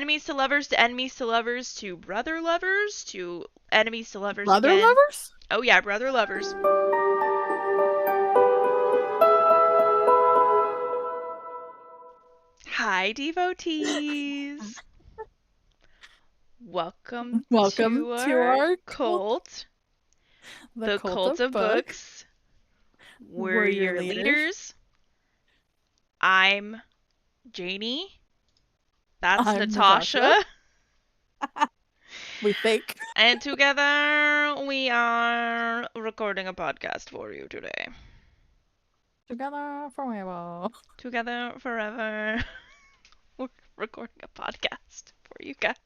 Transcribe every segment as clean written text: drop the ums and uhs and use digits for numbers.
Enemies to lovers to enemies to lovers to brother lovers to enemies to lovers Brother again. lovers? Oh yeah, brother lovers. Hi, devotees. Welcome Welcome to to our our cult, cult, the the cult Cult of of book. Books. We're We're your your leaders. leaders. I'm Janie. That's I'm Natasha. Natasha. We fake. And together we are recording a podcast for you today. Together forever. Together forever. We're recording a podcast for you guys.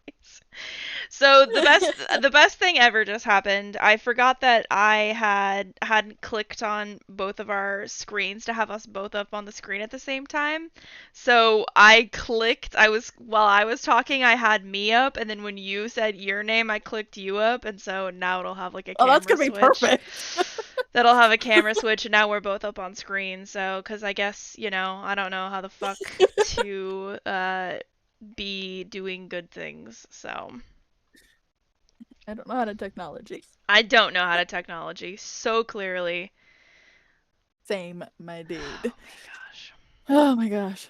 So the best thing ever just happened. I forgot that I hadn't clicked on both of our screens to have us both up on the screen at the same time. So I clicked. While I was talking, I had me up, and then when you said your name, I clicked you up, and so now it'll have like a Oh, that's camera gonna be switch. perfect. That'll have a camera switch, and now we're both up on screen. So, because I guess I don't know how the fuck to be doing good things. So. I don't know how to technology. I don't know how to technology so clearly. Same, my dude. Oh my gosh. Oh my gosh.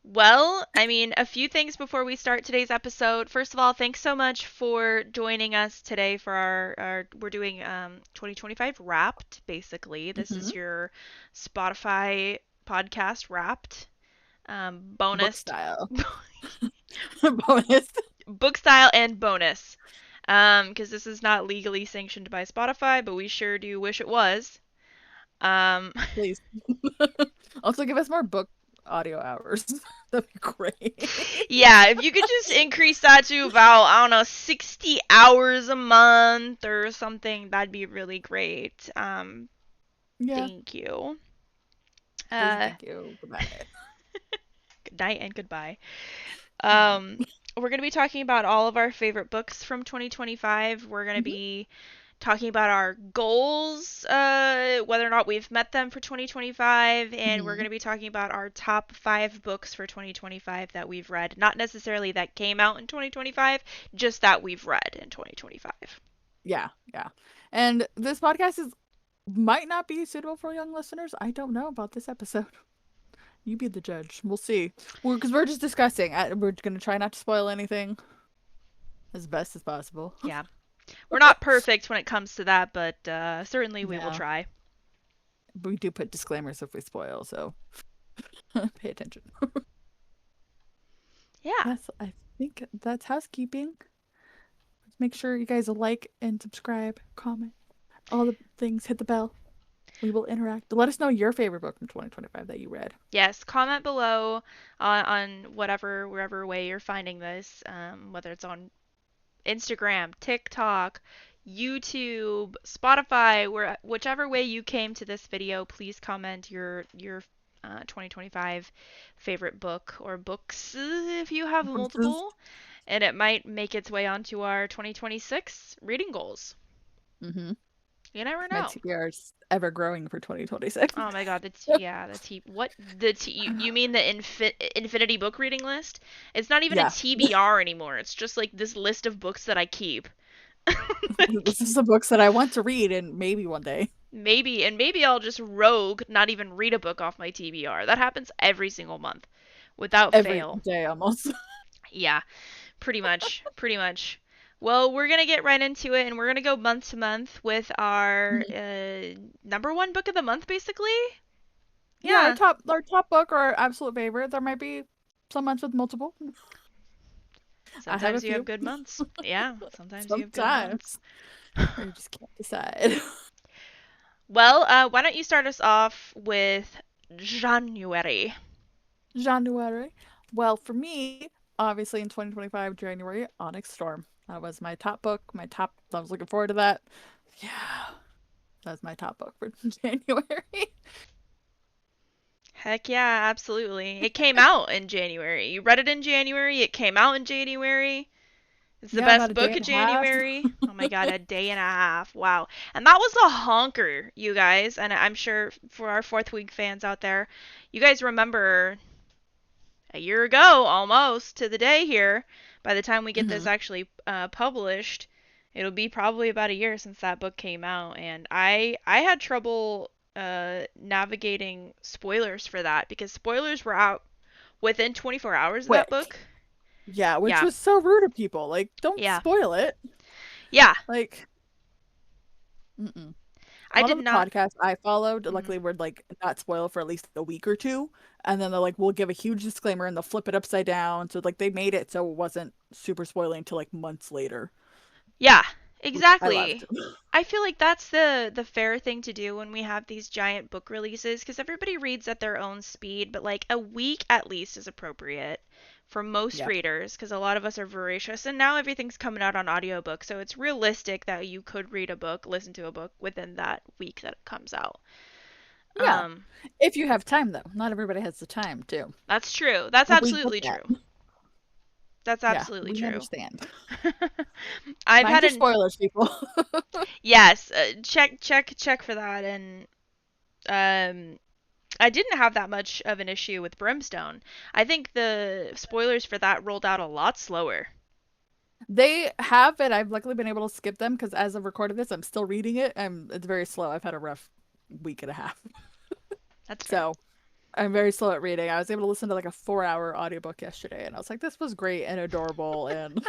Well, I mean, a few things before we start today's episode. First of all, thanks so much for joining us today for our we're doing 2025 Wrapped, basically. This is your Spotify podcast Wrapped. Book Bonus. style. Bonus. Book style and bonus. Because this is not legally sanctioned by Spotify, but we sure do wish it was. Please. Also give us more book audio hours. That'd be great. Yeah, if you could just increase that to about, I don't know, 60 hours a month or something, that'd be really great. Yeah. Thank you. Please, Uh, thank you. Goodbye. Good night and goodbye. Yeah. We're going to be talking about all of our favorite books from 2025. We're going to Mhm. be talking about our goals, whether or not we've met them for 2025, and we're going Mhm. to be talking about our top 5 books for 2025 that we've read. Not necessarily that came out in 2025, just that we've read in 2025. Yeah, yeah. And this podcast is might not be suitable for young listeners. I don't know about this episode. You be the judge. We'll see. Because we're just discussing. We're gonna try not to spoil anything as best as possible. Yeah. We're not perfect when it comes to that, but certainly we will Yeah. try. But we do put disclaimers if we spoil, so pay attention. Yeah. Yes, I think that's housekeeping. Make sure you guys like and subscribe, comment, all the things. Hit the bell. We will interact. Let us know your favorite book from 2025 that you read. Yes, comment below on wherever way you're finding this, whether it's on Instagram, TikTok, YouTube, Spotify, whichever way you came to this video, please comment your 2025 favorite book or books if you have multiple, and it might make its way onto our 2026 reading goals. Mm-hmm. You never My know. TBR is ever growing for 2026. Oh my god, you mean the Infinity book reading list? It's not even a Yeah. TBR anymore. It's just like this list of books that I keep. This is the books that I want to read and maybe one day. Maybe I'll just rogue, not even read a book off my TBR. That happens every single month, without Every fail. day almost. Yeah, pretty much. Well, we're gonna get right into it, and we're gonna go month to month with our number one book of the month, basically. Yeah, Yeah, our top book or our absolute favorite. There might be some months with multiple. I have a sometimes you have few. good months. Yeah, sometimes you have good months. Sometimes. Or you just can't decide. Well, why don't you start us off with January? January. Well, for me, obviously in 2025, January, Onyx Storm. That was my top book. I was looking forward to that. Yeah, that's my top book for January. Heck yeah, absolutely. It came out in January. You read it in January. It came out in January. It's the Yeah, about best a day book and of a half. January. Oh my god, a day and a half. Wow. And that was a honker, you guys. And I'm sure for our fourth week fans out there, you guys remember a year ago, almost to the day here. By the time we get this Hmm. actually published, it'll be probably about a year since that book came out, and I had trouble navigating spoilers for that because spoilers were out within 24 hours of that Quick. book. Yeah, which Yeah, was so rude of people. Like, don't yeah, spoil it. yeah. Like, mm-mm. A I lot did of the not. podcasts I followed, Mhm. luckily, were like not spoil for at least a week or two, and then they're like, we'll give a huge disclaimer and they'll flip it upside down. So like they made it so it wasn't super spoiling until like months later, Yeah, which I loved. exactly. I feel like that's the fair thing to do when we have these giant book releases because everybody reads at their own speed, but like a week at least is appropriate for most Yeah. readers because a lot of us are voracious and now everything's coming out on audiobook, so it's realistic that you could read a book, listen to a book within that week that it comes out. Yeah. Um, If you have time though. Not everybody has the time too. that's true. That's And we get absolutely that. true. That's Yeah, absolutely we true. understand. I've Mind had your an spoilers, people. yes, check for that and um I didn't have that much of an issue with Brimstone. I think the spoilers for that rolled out a lot slower. They have, and I've luckily been able to skip them because as I've recorded this, I'm still reading it. It's very slow. I've had a rough week and a half. That's fair. So I'm very slow at reading. I was able to listen to like a 4 hour audiobook yesterday, and I was like, this was great and adorable and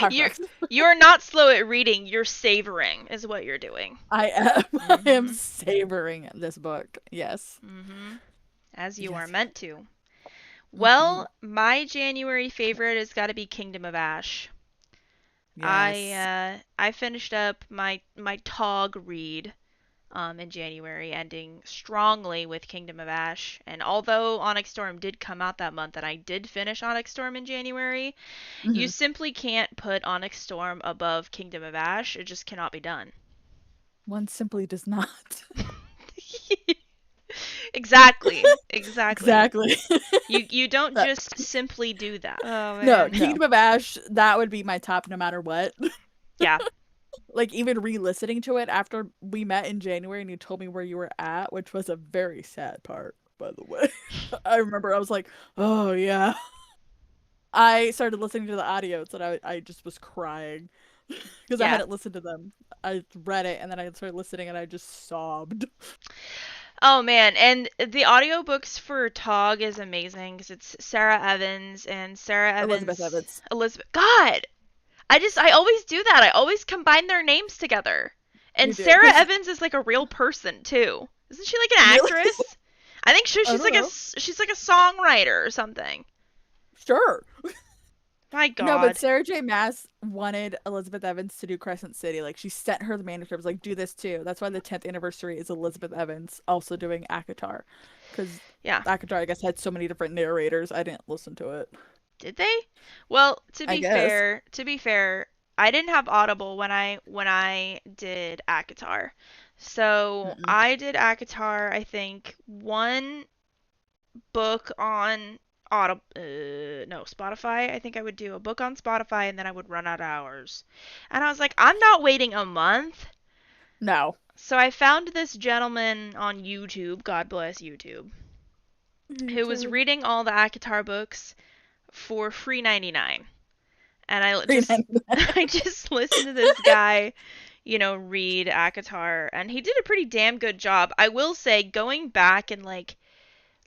You're perfect. you're not slow at reading, you're savoring is what you're doing. I am. I am Mhm. savoring this book. Yes. Mhm. As you are Yes. meant to. Hmm. Well, my January favorite has got to be Kingdom of Ash. Yes. I finished up my Tog read in January, ending strongly with Kingdom of Ash. And although Onyx Storm did come out that month, and I did finish Onyx Storm in January, you Hmm. simply can't put Onyx Storm above Kingdom of Ash. It just cannot be done. One simply does not. Exactly. Exactly. Exactly. You don't That, just simply do that. Oh no, man, no. Kingdom of Ash, that would be my top no matter what. Yeah. Like even re-listening to it after we met in January and you told me where you were at, which was a very sad part, by the way. I remember I was like, oh yeah. I started listening to the audios and I just was crying because I Yeah. hadn't listened to them. I read it and then I started listening and I just sobbed. Oh man, and the audiobooks for Tog is amazing because it's Sarah Evans and Sarah Elizabeth Evans Evans. Elizabeth. God, I always do that. I always combine their names together. And You do. Sarah Because Evans is like a real person too. Isn't she like an really? actress? I think I don't know. she's like a songwriter or something. Sure. My No, but God. Sarah J. Maas wanted Elizabeth Evans to do Crescent City. Like she sent her the manuscript, was like, do this too. That's why the 10th anniversary is Elizabeth Evans also doing Akatar. Because Yeah. Akatar, I guess, had so many different narrators. I didn't listen to it. Did they? Well, I guess. to be fair, I didn't have Audible when I did Akatar. So Mm-mm. I did Akatar, I think, one book on Audible, no, Spotify. I think I would do a book on Spotify and then I would run out of hours. And I was like, I'm not waiting a month. No. So I found this gentleman on YouTube, God bless YouTube, You who was too. reading all the Akatar books for free 99. And I just 399. I just listened to this guy, read Akatar and he did a pretty damn good job. I will say going back and like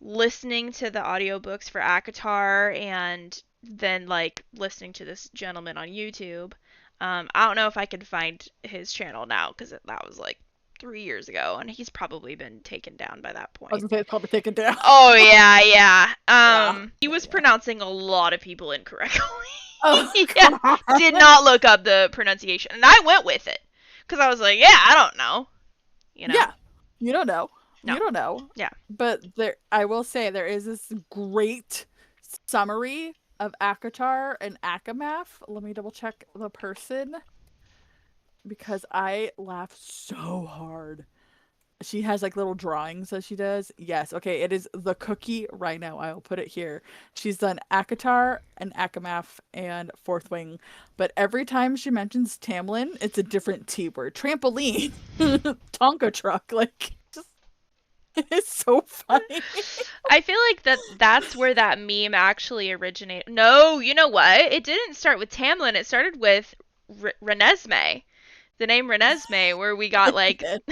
listening to the audiobooks for Akatar and then like listening to this gentleman on YouTube. I don't know if I could find his channel now because that was like 3 years ago, and he's probably been taken down by that I was point. gonna say it's probably taken down. Oh yeah, yeah. Yeah. He Yeah, was yeah. pronouncing a lot of people incorrectly. Oh Yeah, god. did not look up the pronunciation, and I went with it because I was like, yeah, I don't know, you know. Yeah. You don't know. No, You don't know. yeah. But there I will say there is this great summary of Akatar and Akamath. Let me double check the person because I laughed so hard. She has like little drawings that she does. Yes, okay, it is the cookie Rhino. I will put it here. She's done Akatar and Akamath and Fourth Wing, but every time she mentions Tamlin, it's a different T word. Trampoline, Tonka truck, like just It's so funny. I feel like that's where that meme actually originated. No, you know what? It didn't start with Tamlin. It started with Renesmee. The name Renesmee, where we got like It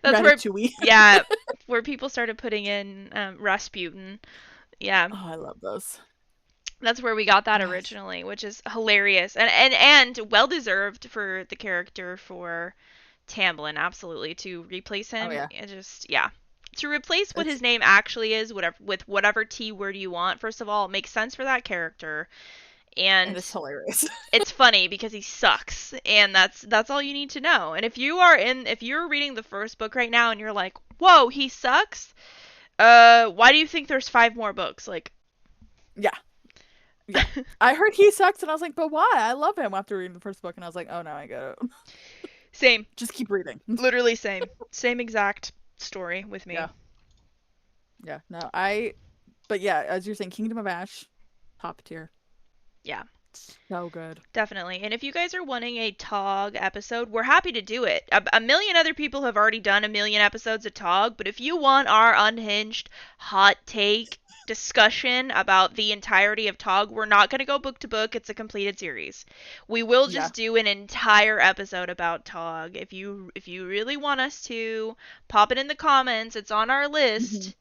that's where Ratatouille. yeah, where people started putting in Rasputin. Yeah. Oh, I love those. That's where we got that Yes. originally, which is hilarious and well deserved for the character for Tamlin, absolutely, to replace Oh him. yeah. It just yeah. To replace what It's his name actually is, whatever with whatever T word you want. First of all, it makes sense for that character, and and it's hilarious. it's funny because he sucks, and that's all you need to know. And if you're reading the first book right now and you're like, whoa, he sucks. Why do you think there's 5 more books? Like, Yeah. Yeah. I heard he sucks and I was like, but why? I love him after reading the first book and I was like, oh no, I get it. same, Just keep reading. literally same exact story with me. Yeah. Yeah. No, but yeah, as you're saying, Kingdom of Ash, top tier. Yeah. So good. Definitely. And if you guys are wanting a TOG episode, we're happy to do it. A million other people have already done a million episodes of TOG, but if you want our unhinged hot take discussion about the entirety of TOG, we're not going to go book to book. It's a completed series. We will Yeah. just do an entire episode about TOG. If you really want us to, pop it in the comments. It's on our Mhm. list.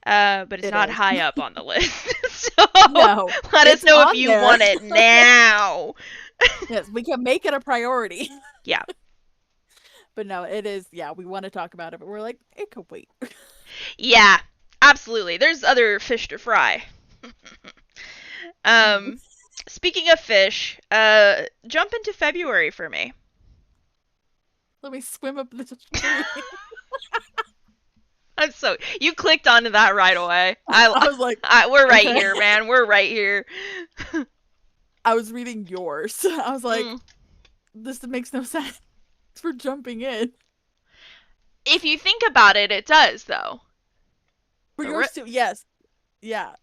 But it's It not is. high up on the list. So No, let us it's know if on you there. want it now. Yes, we can make it a priority. Yeah. But no, it is. Yeah, we want to talk about it, but we're like, it could wait. Yeah, absolutely. There's other fish to fry. Mhm. um, speaking of fish, jump into February for me. Let me swim up this tree. I'm so you clicked onto that right away. I was like, We're right okay. here, man. We're right here. I was reading yours. I was like, Mm. this makes no sense for jumping in. If you think about it, it does though. For The ri- yours too, yes. Yeah.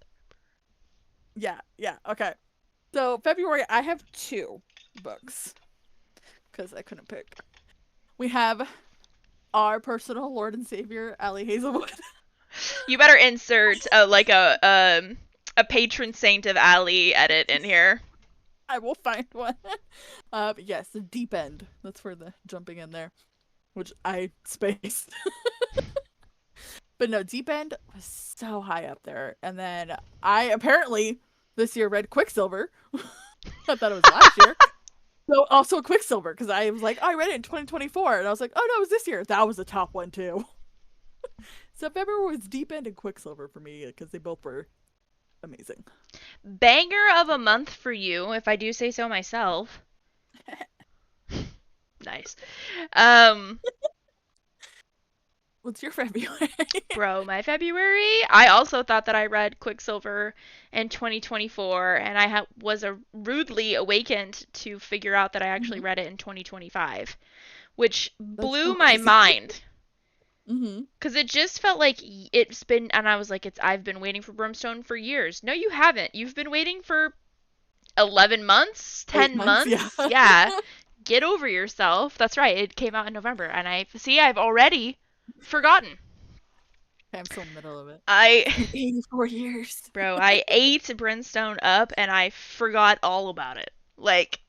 Yeah. Yeah. Okay. So February, I have 2 books because I couldn't pick. We have our personal Lord and Savior, Allie Hazelwood. you better insert like a patron saint of Alley edit in here. I will find one. But yes, the deep end. That's for the jumping in there, which I spaced. But no, deep end was so high up there. And then I apparently this year read Quicksilver. I thought it was last year. So also Quicksilver because I was like, oh, I read it in 2024, and I was like, oh no, it was this year. That was the top one too. So February was deep end and Quicksilver for me because they both were amazing. Banger of a month for you, if I do say so myself. Nice. Um, What's your February? bro, my February, I also thought that I read Quicksilver in 2024, and I was rudely awakened to figure out that I actually Mhm. read it in 2025, which That's blew so my crazy. mind. Mm-hmm. Cause it just felt like it's been, and I was like, I've been waiting for Brimstone for years. No, you haven't. You've been waiting for 11 months, 8 10 months, yeah. months. Yeah, get over yourself. That's right. It came out in November, and I've already forgotten. I'm still in the middle of it. I, It's been 84 years. bro, I ate Brimstone up, and I forgot all about it. Like,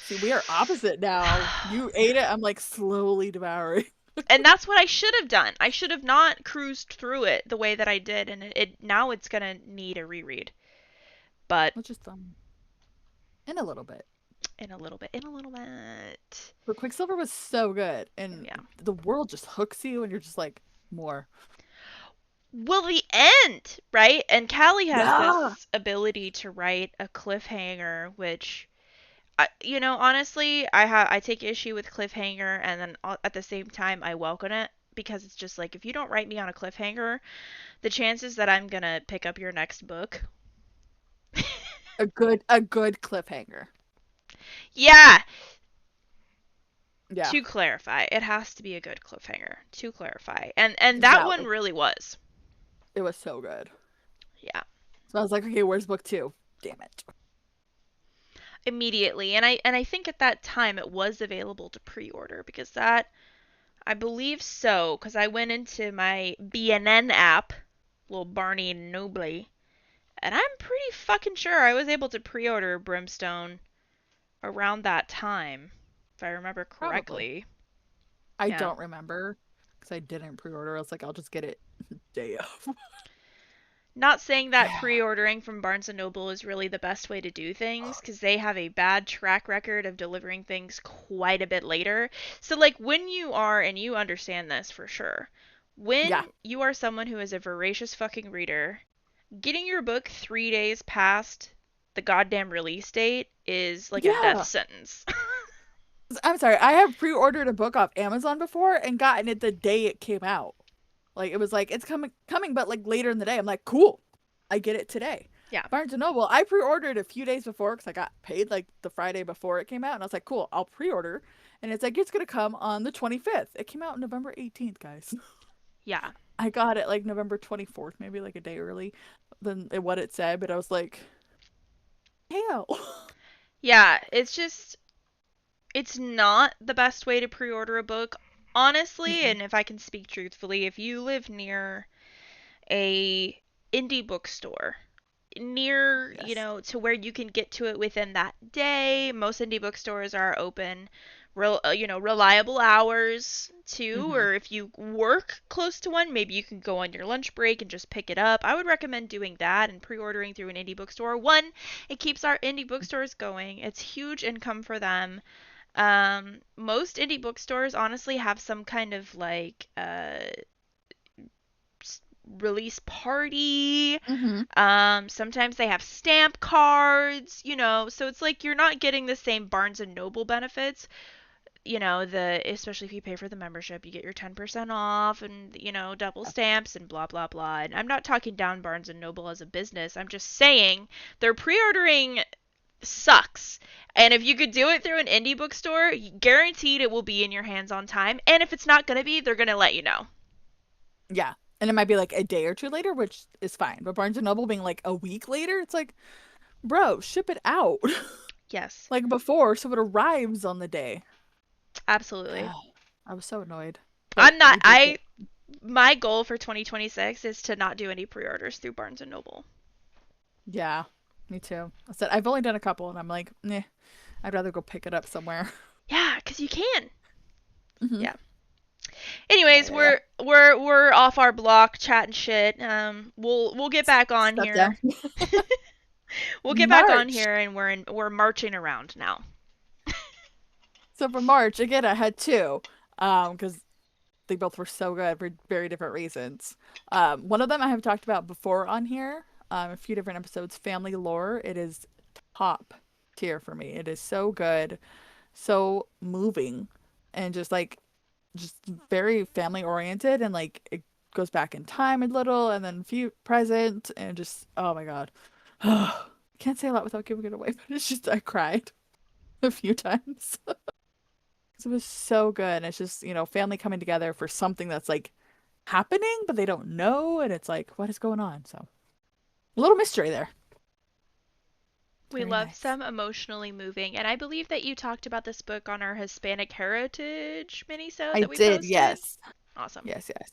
See, we are opposite now. You ate it, I'm like slowly devouring. and that's what I should have done. I should have not cruised through it the way that I did, and it now it's gonna need a reread. But Let's just in a little bit. in a little bit. But Quicksilver was so good, and Yeah. the world just hooks you, and you're just like, more. Well, the end, right? And Callie has Yeah. this ability to write a cliffhanger, which, honestly, I take issue with cliffhanger, and then at the same time, I welcome it because it's just like if you don't write me on a cliffhanger, the chances that I'm gonna pick up your next book. A good cliffhanger. Yeah. Yeah. To clarify, it has to be a good cliffhanger. To clarify, and that one Valid. really was. It was so good. Yeah. So I was like, okay, where's book 2? Damn it. Immediately, and I think at that time it was available to pre-order because that I believe so, because I went into my BNN app, little Barney and Noble, and I'm pretty fucking sure I was able to pre-order Brimstone around that time, if I remember Probably. correctly. I Yeah. don't remember because I didn't pre-order. I was like, I'll just get it day of. Not saying that Yeah. pre-ordering from Barnes& and Noble is really the best way to do things cuz they have a bad track record of delivering things quite a bit later. So like when you are, and you understand this for sure, Yeah. when you are someone who is a voracious fucking reader, getting your book 3 days past the goddamn release date is like a death Yeah. sentence. I'm sorry. I have pre-ordered a book off Amazon before and gotten it the day it came out. Like it was like it's coming, but like later in the day. I'm like, cool. I get it today. Yeah. Barnes and Noble. I pre-ordered a few days before because I got paid like the Friday before it came out, and I was like, cool. I'll pre-order, and it's like it's gonna come on the 25th. It came out November 18th, guys. Yeah. I got it like November 24th, maybe like a day early than what it said, but I was like, hell. Yeah, it's just it's not the best way to pre-order a book. Honestly, Mm-mm. and if I can speak truthfully, if you live near a indie bookstore, near, Yes. to where you can get to it within that day, most indie bookstores are open reliable hours too, Mm-hmm. or if you work close to one, maybe you can go on your lunch break and just pick it up. I would recommend doing that and pre-ordering through an indie bookstore. One, it keeps our indie bookstores going. It's huge income for them. Most indie bookstores honestly have some kind of like release party. Mm-hmm. Sometimes they have stamp cards, so it's like you're not getting the same Barnes and Noble benefits. The especially if you pay for the membership, you get your 10% off and double stamps and blah blah blah. And I'm not talking down Barnes and Noble as a business. I'm just saying their pre-ordering sucks. And if you could do it through an indie bookstore, guaranteed it will be in your hands on time. And if it's not going to be, they're going to let you know. Yeah. And it might be like a day or two later, which is fine. But Barnes and Noble being like a week later, it's like, bro, ship it out Yes, like before so it arrives on the day. absolutely. I was so annoyed. But I'm not we did I get. My goal for 2026 is to not do any pre-orders through Barnes and Noble. Yeah, me too. I said I've only done a couple and I'm like, nah, I'd rather go pick it up somewhere. Yeah, cuz you can. Hmm. Yeah. Anyways, Yeah. we're off our block chatting shit. We'll get back on Step down. here. We'll get back on March. here and we're marching around now. So for March, again, I had two. Because they both were so good for very different reasons. One of them I have talked about before on here, a few different episodes. Family Lore. It is top tier for me. It is so good, so moving, and just very family oriented, and like it goes back in time a little, and then few present, and just oh my god, can't say a lot without giving it away, but it's just I cried a few times. It was so good. It's just, family coming together for something that's like happening, but they don't know. And it's like, what is going on? So a little mystery there. We Very love nice. some emotionally moving, and I believe that you talked about this book on our Hispanic Heritage minisode I that we did, posted. yes. Awesome. Yes, yes.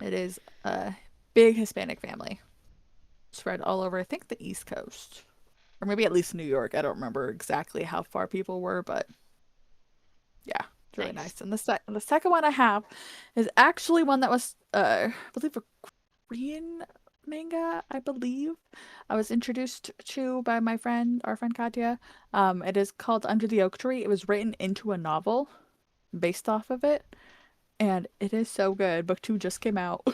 It is a big Hispanic family spread all over, I think, the East Coast. Or maybe at least New York. I don't remember exactly how far people were, but yeah, it's really Nice. nice. And the second one I have is actually one that was I believe a Korean manga, I believe. I was introduced to by our friend Katya. It is called Under the Oak Tree. It was written into a novel based off of it, and it is so good. Book two just came out,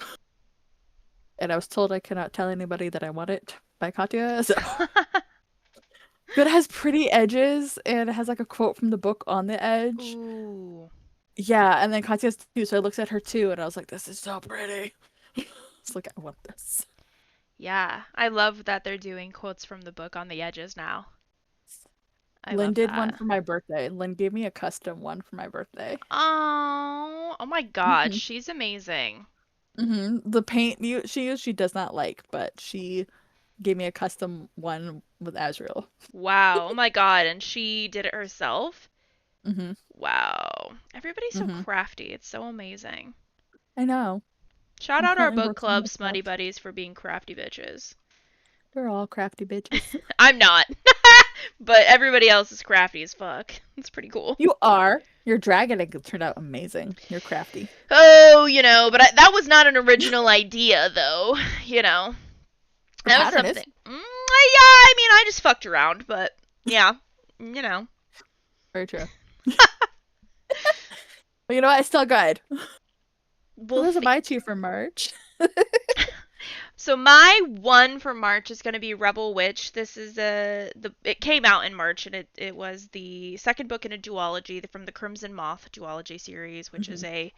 and I was told I cannot tell anybody that I want it by Katya. So, but it has pretty edges, and it has like a quote from the book on the edge. Ooh. Yeah, and then Katya's too, so I looked at her too, and I was like, "This is so pretty." It's like I want this. Yeah, I love that they're doing quotes from the book on the edges now. I Lynn love did one that. for my birthday. Lynn gave me a custom one for my birthday. Oh my God, Hmm. she's amazing. The paint she does not like, but she gave me a custom one with Azrael. Wow. Oh my God, and she did it herself? Mm-hmm. Wow. Everybody's so Mm-hmm. crafty. It's so amazing. I know. Shout I'm out our currently book working on club the smutty craft. buddies for being crafty bitches. They're all crafty bitches. I'm not. But everybody else is crafty as fuck. It's pretty cool. You are. Your dragon egg turned out amazing. You're crafty. Oh, but that was not an original idea, though. You know, The that was pattern is. something. Yeah, I mean, I just fucked around, but yeah, you know. Very true. But you know what? I still good. So We'll those are see. my two for March. So my one for March is going to be Rebel Witch. This is it came out in March, and it was the second book in a duology from the Crimson Moth duology series, which Hmm. is it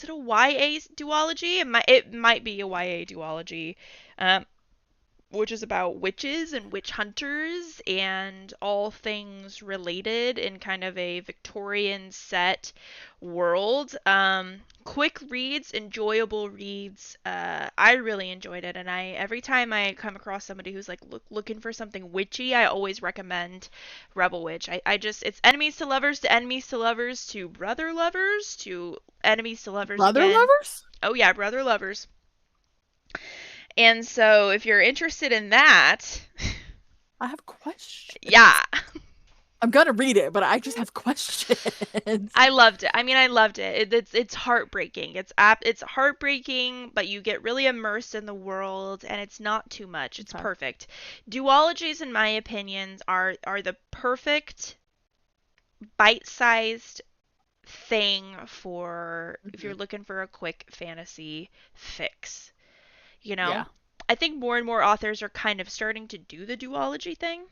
a YA duology? It might be a YA duology. Um, which is about witches and witch hunters and all things related in kind of a Victorian set world. Quick reads, enjoyable reads. I really enjoyed it, and I every time I come across somebody who's like looking for something witchy, I always recommend Rebel Witch. I just it's enemies to enemies to lovers to brother lovers to enemies to lovers Brother again. lovers? Oh yeah, brother lovers. And so if you're interested in that, I have questions. yeah, I'm gonna read it, but I just have questions. I loved it. I mean, I loved it. It's heartbreaking. It's heartbreaking, but you get really immersed in the world, and it's not too much. It's Okay. perfect. Duologies, in my opinions, are the perfect bite-sized thing for if you're Hmm. looking for a quick fantasy fix. You know, Yeah. I think more and more authors are kind of starting to do the duology thing.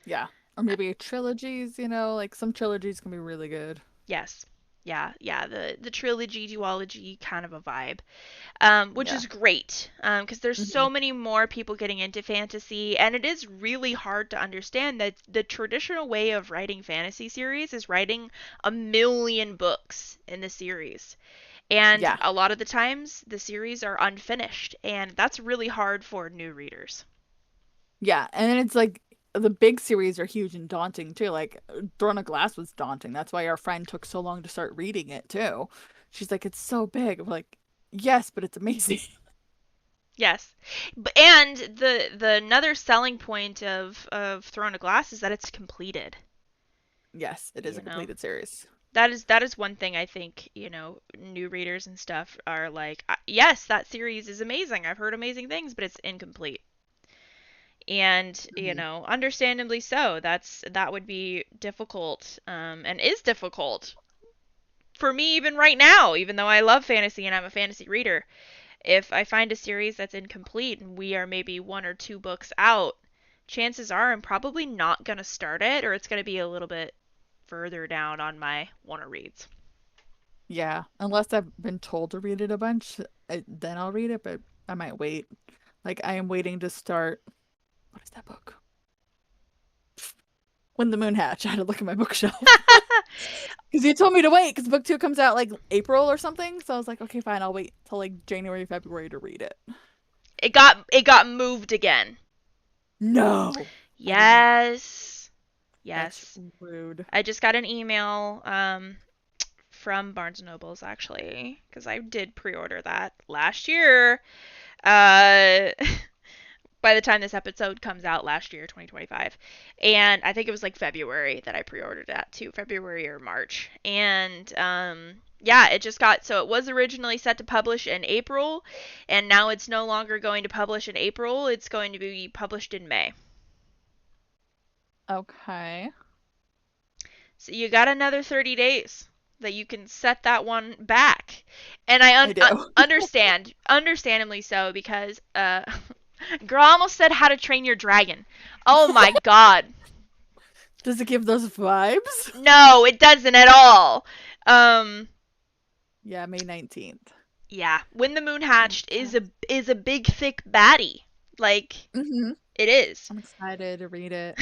Yeah. Or maybe trilogies, like some trilogies can be really good. Yes. Yeah, yeah, the trilogy duology kind of a vibe, which Yeah. is great, because there's Hmm. so many more people getting into fantasy, and it is really hard to understand that the traditional way of writing fantasy series is writing a million books in the series, and Yeah. a lot of the times the series are unfinished, and that's really hard for new readers. Yeah. And then it's like the big series are huge and daunting too. Like Throne of Glass was daunting. That's why our friend took so long to start reading it too. She's like, it's so big. I'm like, yes, but it's amazing. Yes, and the another selling point of Throne of Glass is that it's completed. Yes, it is You a know, completed series. that is one thing I think new readers and stuff are like, yes, that series is amazing. I've heard amazing things, but it's incomplete. And Hmm. understandably so. That would be difficult, and is difficult for me even right now. Even though I love fantasy and I'm a fantasy reader, if I find a series that's incomplete and we are maybe one or two books out, chances are I'm probably not gonna start it, or it's gonna be a little bit further down on my wanna reads. Yeah, unless I've been told to read it a bunch, then I'll read it, but I might wait. Like I am waiting to start. What is that book? When the Moon Hatch. I had to look at my bookshelf because you told me to wait because book two comes out like April or something. So I was like, okay, fine, I'll wait till like January, February to read it. It got moved again. No, I did not. Yes. That's Yes. rude. I just got an email from Barnes and Nobles actually because I did pre-order that last year. Uh by the time this episode comes out last year, 2025. And I think it was like February that I pre-ordered that too, February or March. And yeah, it just got so it was originally set to publish in April, and now it's no longer going to publish in April. It's going to be published in May. Okay, So you got another 30 days that you can set that one back. And I do. understandably so, because girl almost said How to Train Your Dragon. Oh my god. Does it give those vibes? No, it doesn't at all. Um, Yeah, May 19th. yeah, When the Moon I'm Hatched excited. is a big thick baddie. Like Hmm. it is. I'm excited to read it.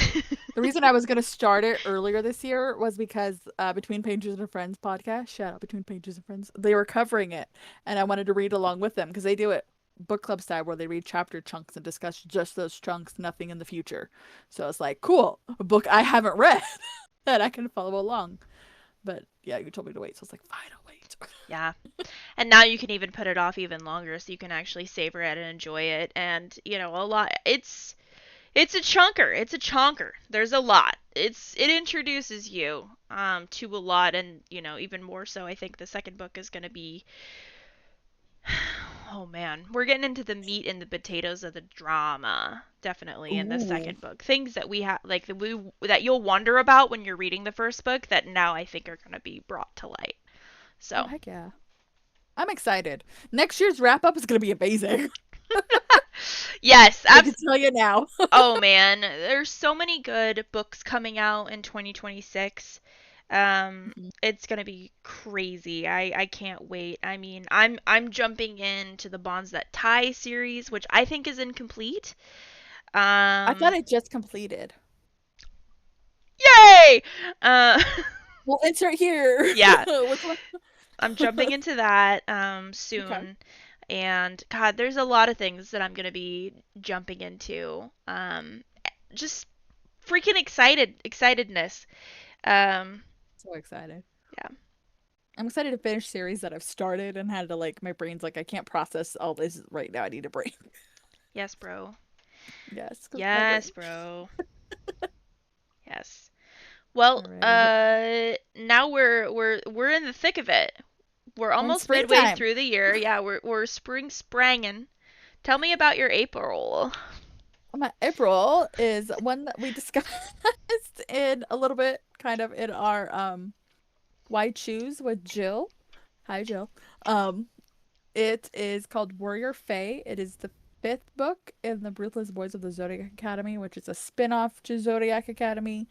The reason I was going to start it earlier this year was because Between Pages and Friends podcast, shout out Between Pages and Friends, they were covering it, and I wanted to read along with them because they do it book club style where they read chapter chunks and discuss just those chunks, nothing in the future. So I was like, cool, a book I haven't read. and I can follow along. But yeah, you told me to wait, so I was like, fine, I'll wait. Yeah. And now you can even put it off even longer so you can actually savor it and enjoy it. And, a lot. It's a chunker. It's a chonker. There's a lot. It introduces you to a lot, and even more so. I think the second book is going to be. Oh man, we're getting into the meat and the potatoes of the drama, definitely in the Ooh. second book. Things that we have, like that you'll wonder about when you're reading the first book, that now I think are going to be brought to light. Oh, So heck yeah. I'm excited. Next year's wrap up is going to be amazing. yes, I can tell you now. oh man, there's so many good books coming out in 2026. It's gonna be crazy. I can't wait. I mean, I'm jumping into the Bonds That Tie series, which I think is incomplete. I thought Um, it just completed. yay! Uh, We'll insert here. yeah, Which one? I'm jumping into that Okay. soon. And God, there's a lot of things that I'm gonna be jumping into. Just freaking excitedness. Um, So excited. yeah. I'm excited to finish series that I've started and had to like my brain's like I can't process all this right now. I need a break. Yes, bro. Yes, because my Yes, brain. bro. Yes. Well, All right. now we're in the thick of it. We're We're in almost midway springtime. through the year. Yeah, we're spring sprangin'. Tell me about your April. My April is one that we discussed in a little bit, kind of in our Why Choose with Jill. Hi, Jill. Um, it is called Warrior Fae. It is the fifth book in the Ruthless Boys of the Zodiac Academy, which is a spin-off to Zodiac Academy,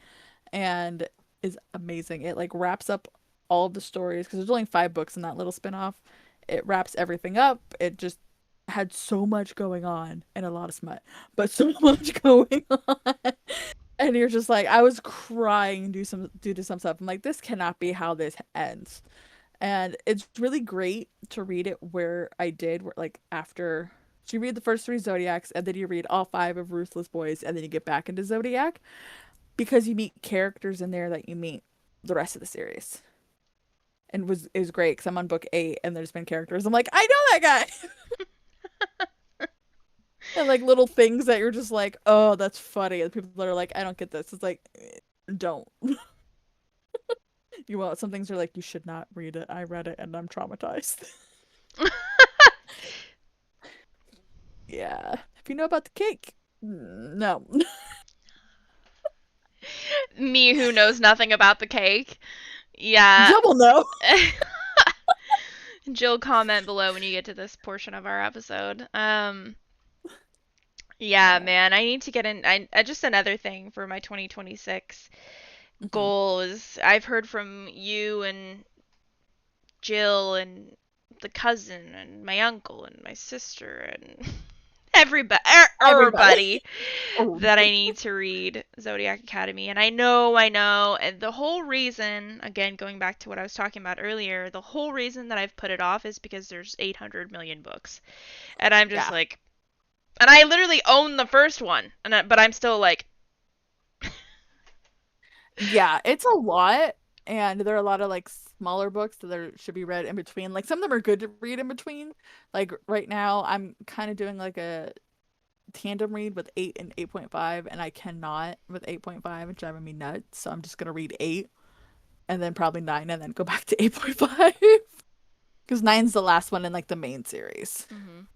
and is amazing. It like wraps up all of the stories because there's only 5 books in that little spin-off. It wraps everything up. It just had so much going on and a lot of smut, but so much going on. And you're just like, I was crying due to some stuff. I'm like, this cannot be how this ends. And it's really great to read it where I did, where like after so you read the first 3 Zodiacs and then you read all 5 of Ruthless Boys and then you get back into Zodiac because you meet characters in there that you meet the rest of the series. And was is great because I'm on book 8 and there's been characters. I'm like, I know that guy. And like little things that you're just like, oh, that's funny. And people that are like, I don't get this. It's like, don't. You want some things are like, you should not read it. I read it and I'm traumatized. Yeah. If you know about the cake, no. Me who knows nothing about the cake. Yeah. Double no. Jill, comment below when you get to this portion of our episode. Yeah, Yeah. man, I need to get in. Just another thing for my 2026 Hmm. goal is I've heard from you and Jill and the cousin and my uncle and my sister and everybody, Everybody. everybody that I need to read Zodiac Academy. And I know, and the whole reason, again, going back to what I was talking about earlier, the whole reason that I've put it off is because there's 800 million books, and I'm just Yeah. like, and I literally own the first one, but I'm still like, Yeah, it's a lot. And there are a lot of like smaller books that there should be read in between. Like some of them are good to read in between. Like right now, I'm kind of doing like a tandem read with 8 and 8.5, and I cannot with 8.5. It's driving me nuts. So I'm just gonna read 8 and then probably 9 and then go back to 8.5. Because nine's the last one in like the main series. mhm.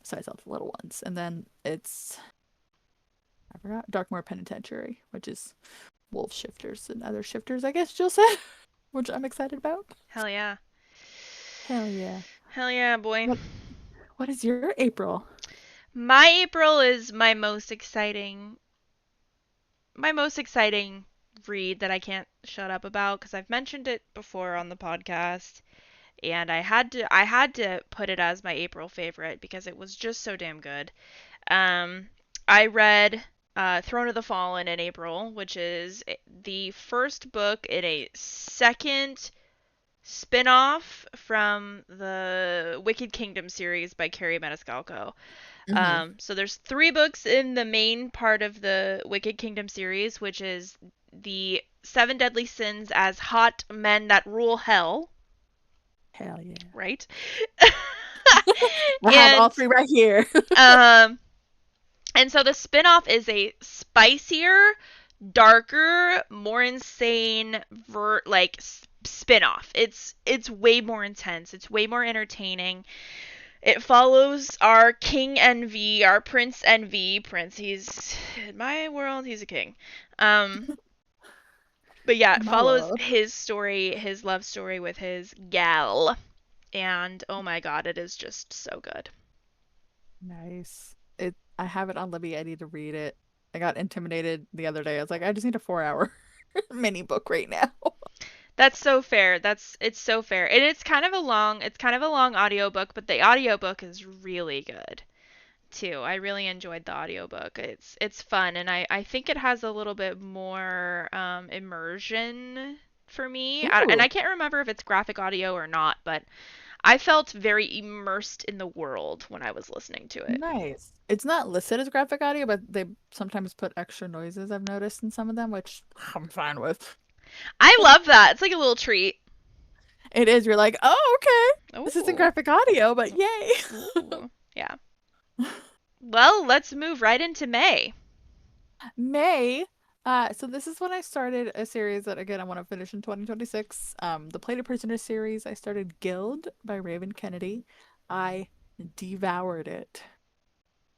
Besides all the little ones. And then it's I forgot Darkmoor Penitentiary, which is wolf shifters and other shifters, I guess Jill said. Which I'm excited about. Hell yeah, Hell yeah. hell yeah, boy. What is your April? My April is my most exciting read that I can't shut up about because I've mentioned it before on the podcast, and I had to put it as my April favorite because it was just so damn good. Um, I read Throne of the Fallen in April, which is the first book in a second spin-off from the Wicked Kingdom series by Carrie Maniscalco. Mm-hmm. So there's 3 books in the main part of the Wicked Kingdom series, which is the Seven Deadly Sins as hot men that rule hell, Hell yeah. right? I have all and 3 right here. um and so the spin-off is a spicier, darker, more insane spin-off. It's way more intense. It's way more entertaining. It follows our King Envy, our Prince Envy. Prince, he's in my world, he's a king. But yeah, it My follows world. his story, his love story with his gal. And oh my god, it is just so good. Nice. I have it on Libby. I need to read it. I got intimidated the other day. I was like, I just need a 4-hour mini book right now. That's so fair. It's so fair. And it's kind of a long audiobook, but the audiobook is really good too. I really enjoyed the audiobook. It's fun, and I think it has a little bit more immersion for me. And Ooh, I can't remember if it's graphic audio or not, but I felt very immersed in the world when I was listening to it. nice. It's not listed as graphic audio, but they sometimes put extra noises I've noticed in some of them, which I'm fine with. I love that. It's like a little treat. It is. You're like, oh, okay. This isn't Oh, graphic audio, but yay. ooh, yeah. Well, let's move right into May. May. So this is when I started a series that again I want to finish in 2026. The Plated Prisoner series. I started Gild by Raven Kennedy. I devoured it.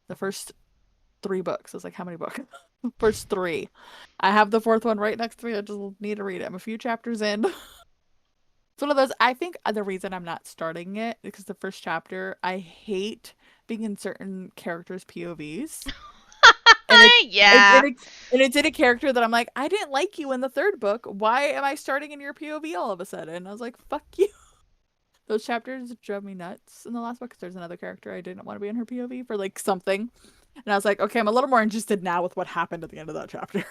The first 3 books. I was like, how many books? First 3. I have the 4th one right next to me. I just need to read it. I'm a few chapters in. It's one of those. I think the reason I'm not starting it is because the first chapter, I hate being in certain characters' POVs. And Yeah. it's in a character that I'm like, I didn't like you in the 3rd book. Why am I starting in your POV all of a sudden? And I was like, fuck you. Those chapters drove me nuts in the last book because there's another character I didn't want to be in her POV for like something. And I was like, okay, I'm a little more interested now with what happened at the end of that chapter.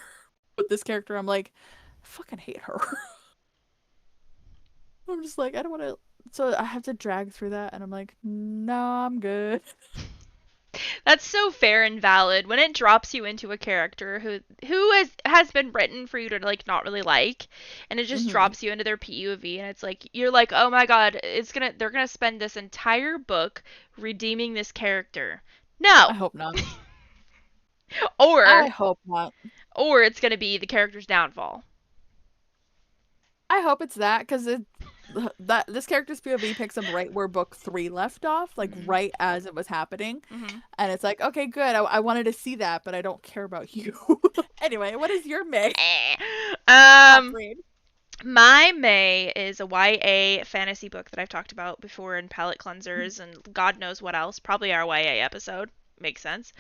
With this character, I'm like, I fucking hate her. I'm just like, I don't want to. So I have to drag through that, and I'm like, no, I'm good. That's so fair and valid. When it drops you into a character who has been written for you to like not really like, and it just Hmm. drops you into their PUV, and it's like you're like, oh my god, they're gonna spend this entire book redeeming this character. I No, hope not. I or hope not. or it's gonna be the character's downfall. I hope it's that because that this character's POV picks up right where book 3 left off, like Mhm. right as it was happening, Mhm. and it's like, okay, good. I wanted to see that, but I don't care about you. Anyway, what is your May Eh. top Um, read? My May is a YA fantasy book that I've talked about before in Palette Cleansers and God knows what else. Probably our YA episode. Makes sense.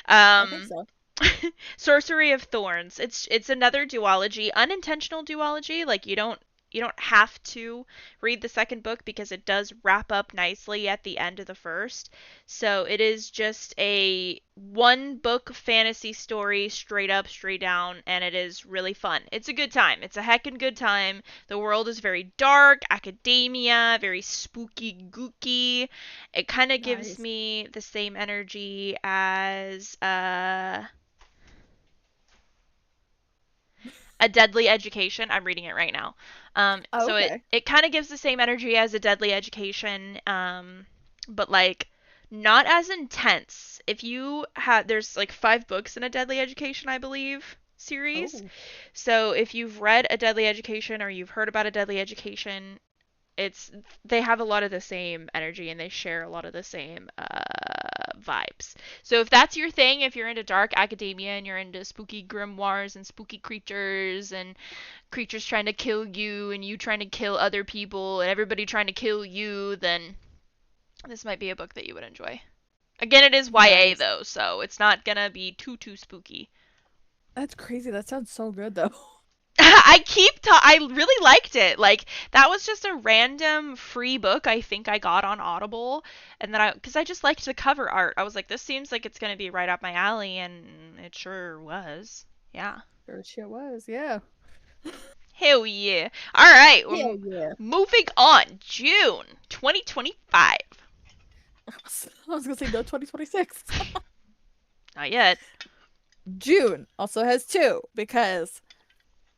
I think Um, so. Sorcery of Thorns. It's another duology, unintentional duology. Like you don't have to read the second book because it does wrap up nicely at the end of the first. So it is just a one book fantasy story, straight up, straight down, and it is really fun. It's a good time. It's a heckin' good time. The world is very dark, academia, very spooky, gooky. It kind of gives Nice. me the same energy as A Deadly Education. I'm reading it right now. Oh, So it okay. it kind of gives the same energy as A Deadly Education, but like not as intense. If you had, there's like 5 books in A Deadly Education, I believe, series. Oh, So if you've read A Deadly Education or you've heard about A Deadly Education, it's they have a lot of the same energy and they share a lot of the same vibes. So if that's your thing, if you're into dark academia and you're into spooky grimoires and spooky creatures and creatures trying to kill you and you trying to kill other people and everybody trying to kill you, then this might be a book that you would enjoy. Again, it is YA nice. though, so it's not gonna be too spooky. That's crazy. That sounds so good though. I really liked it. Like that was just a random free book I think I got on Audible, and then because I just liked the cover art, I was like, this seems like it's gonna be right up my alley, and it sure was. Yeah. Sure shit was, yeah. Hell yeah. All right. Hell yeah. Moving on. June 2025. I was gonna say no 2026. Not yet. June also has 2 because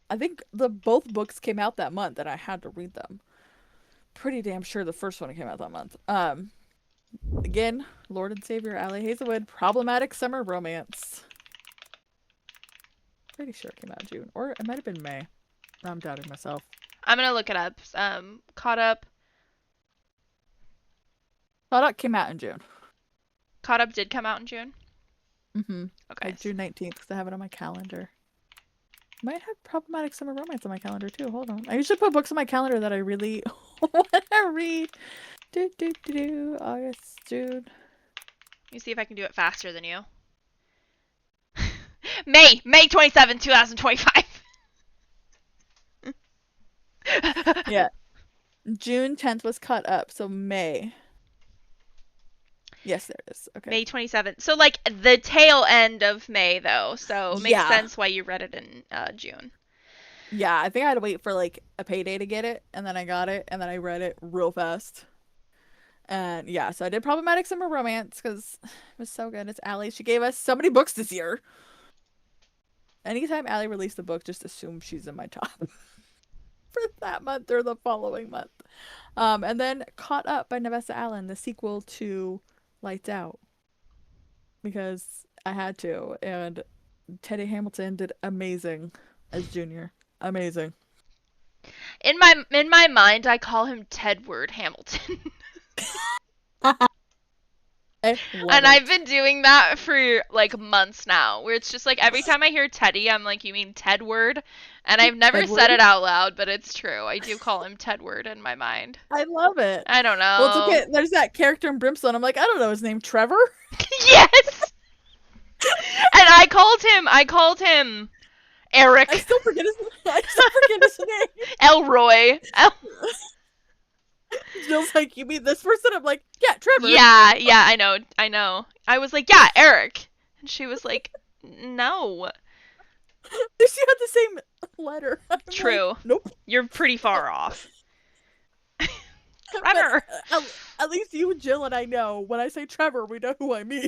I think both books came out that month, and I had to read them. Pretty damn sure the first one came out that month. Again, Lord and Savior Allie Hazelwood, Problematic Summer Romance. Pretty sure it came out in June, or it might have been May. I'm doubting myself. I'm gonna look it up. Caught Up. Caught Up came out in June. Caught Up did come out in June. Mm-hmm. Okay. Like June 19th, because I have it on my calendar. Might have Problematic Summer Romance on my calendar too. Hold on. I usually put books on my calendar that I really want to read. August, June. Let me see if I can do it faster than you. May 27, 2025. Yeah. June 10th was Caught Up, so May. Yes, there it is. Okay. May 27th. So, like, the tail end of May, though. So, it makes sense why you read it in June. Yeah, I think I had to wait for, like, a payday to get it, and then I got it, and then I read it real fast. And, yeah, so I did Problematic Summer Romance, because it was so good. It's Allie. She gave us so many books this year. Anytime Allie released a book, just assume she's in my top. For that month or the following month. And then Caught Up by Nevessa Allen, the sequel to Lights Out, because I had to, and Teddy Hamilton did amazing as Junior. Amazing. In my mind, I call him Tedward Hamilton. And I've been doing that for like months now, where it's just like every time I hear Teddy, I'm like, you mean Tedward? And I've never Tedward? Said it out loud, but it's true. I do call him Tedward in my mind. I love it. I don't know. Well, it's okay. There's that character in Brimstone. I'm like, I don't know his name. Trevor? Yes! And I called him Eric. I still forget his name. Elroy. Jill's like, you mean this person? I'm like, yeah, Trevor. Yeah, I know. I was like, yeah, Eric. And she was like, no. She had the same letter. I'm True. Like, nope. You're pretty far off. Trevor. At least you, Jill, and I know. When I say Trevor, we know who I mean.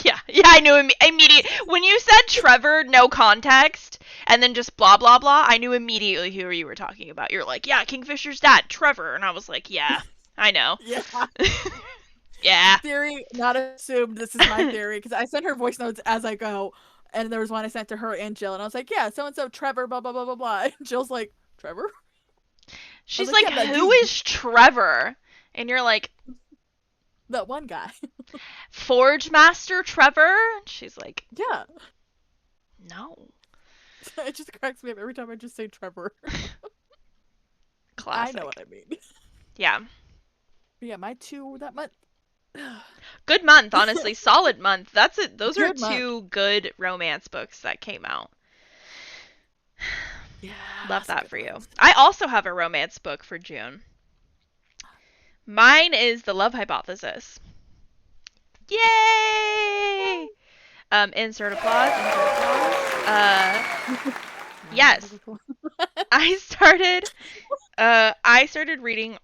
Yeah, I knew immediately. When you said Trevor, no context, and then just blah, blah, blah, I knew immediately who you were talking about. You're like, yeah, Kingfisher's dad, Trevor. And I was like, yeah, I know. Yeah. Yeah. Theory, not assumed. This is my theory. Because I send her voice notes as I go. And there was one I sent to her and Jill. And I was like, yeah, so-and-so, Trevor, blah, blah, blah, blah, blah. And Jill's like, Trevor? She's like, like, yeah, who is Trevor? And you're like, that one guy. Forge Master Trevor? And she's like, yeah. No. It just cracks me up every time I just say Trevor. Classic. I know what I mean. Yeah. But yeah, my two that month. Good month, honestly. Solid month. That's it. Those are Good month. two good romance books that came out. Yeah. Love that for you. I also have a romance book for June. Mine is The Love Hypothesis. Yay! Insert applause. Yes. I started reading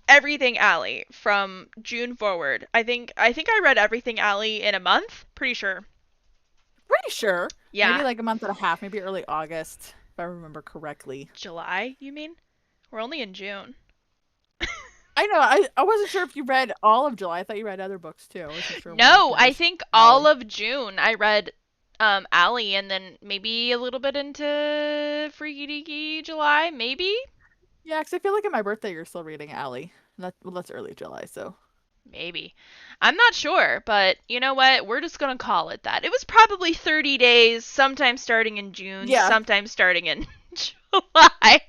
everything Allie from June forward. I think I read everything Allie in a month. Pretty sure. Yeah. Maybe Yeah. like a month and a half, maybe early August, if I remember correctly. July, you mean? We're only in June. I know. I wasn't sure if you read all of July. I thought you read other books too. I wasn't sure. No, I think all of June I read Allie, and then maybe a little bit into Freaky Deaky July, maybe? Yeah, because I feel like at my birthday you're still reading Allie. That's early July, so. Maybe. I'm not sure, but you know what? We're just gonna call it that. It was probably 30 days, sometime starting in June, sometime starting in July.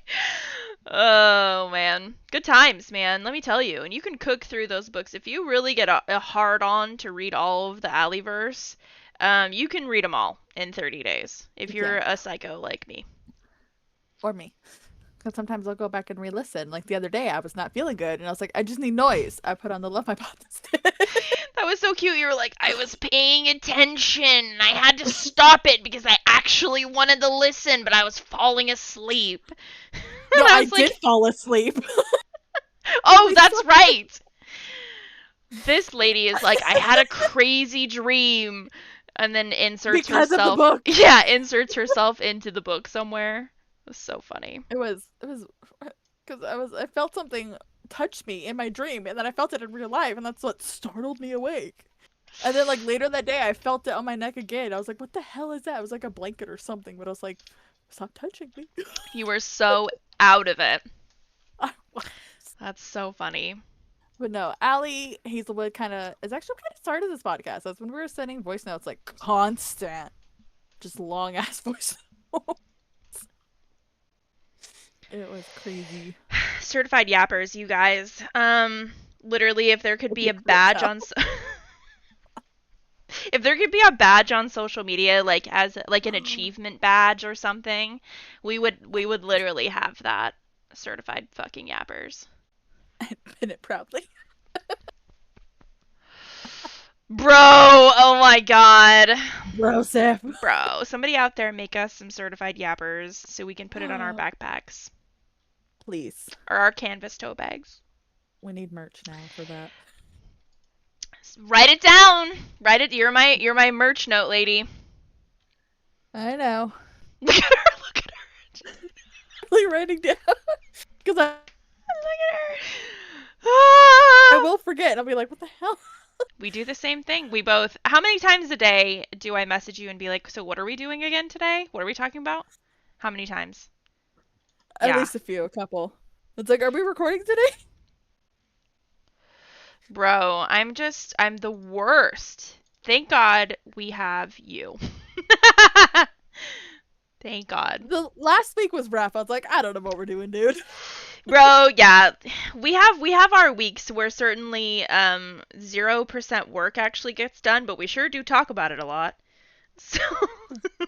Oh, man. Good times, man. Let me tell you. And you can cook through those books. If you really get a hard on to read all of the Alleyverse, you can read them all in 30 days. If you're a psycho like me. Or me. Because sometimes I'll go back and re-listen. Like the other day, I was not feeling good. And I was like, I just need noise. I put on The Love Hypothesis. That was so cute. You were like, I was paying attention. I had to stop it because I actually wanted to listen, but I was falling asleep. No, I did fall asleep. Oh, that's right. This lady is like, I had a crazy dream. And then inserts because of the herself. book. Yeah, inserts herself into the book somewhere. It was so funny. It was because I felt something touch me in my dream, and then I felt it in real life, and that's what startled me awake. And then like later that day, I felt it on my neck again. I was like, "What the hell is that?" It was like a blanket or something, but I was like, "Stop touching me." You were so out of it. I was. That's so funny. But no, Allie Hazelwood is actually kind of started this podcast. That's when we were sending voice notes like constant, just long ass voice notes. It was crazy. Certified yappers, you guys. Literally, if there could be a badge on if there could be a badge on social media, like as like an achievement badge or something, we would literally have that. Certified fucking yappers. I pin it proudly. Bro, oh my god. Bro, Sif. Bro, somebody out there make us some certified yappers so we can put it on our backpacks Please. or our canvas tote bags. We need merch now for that. Write it down. Write it. You're my merch note lady. I know. Look at her. Look at her. Really writing down because Look at her. I will forget. I'll be like, "What the hell?" We do the same thing. We both. How many times a day do I message you and be like, "So what are we doing again today? What are we talking about?" How many times? At Yeah. least a couple. It's like, "Are we recording today?" Bro, I'm the worst. Thank God we have you. Thank God. The last week was rough. I was like, "I don't know what we're doing, dude." Bro, yeah. We have our weeks where certainly 0% work actually gets done, but we sure do talk about it a lot. So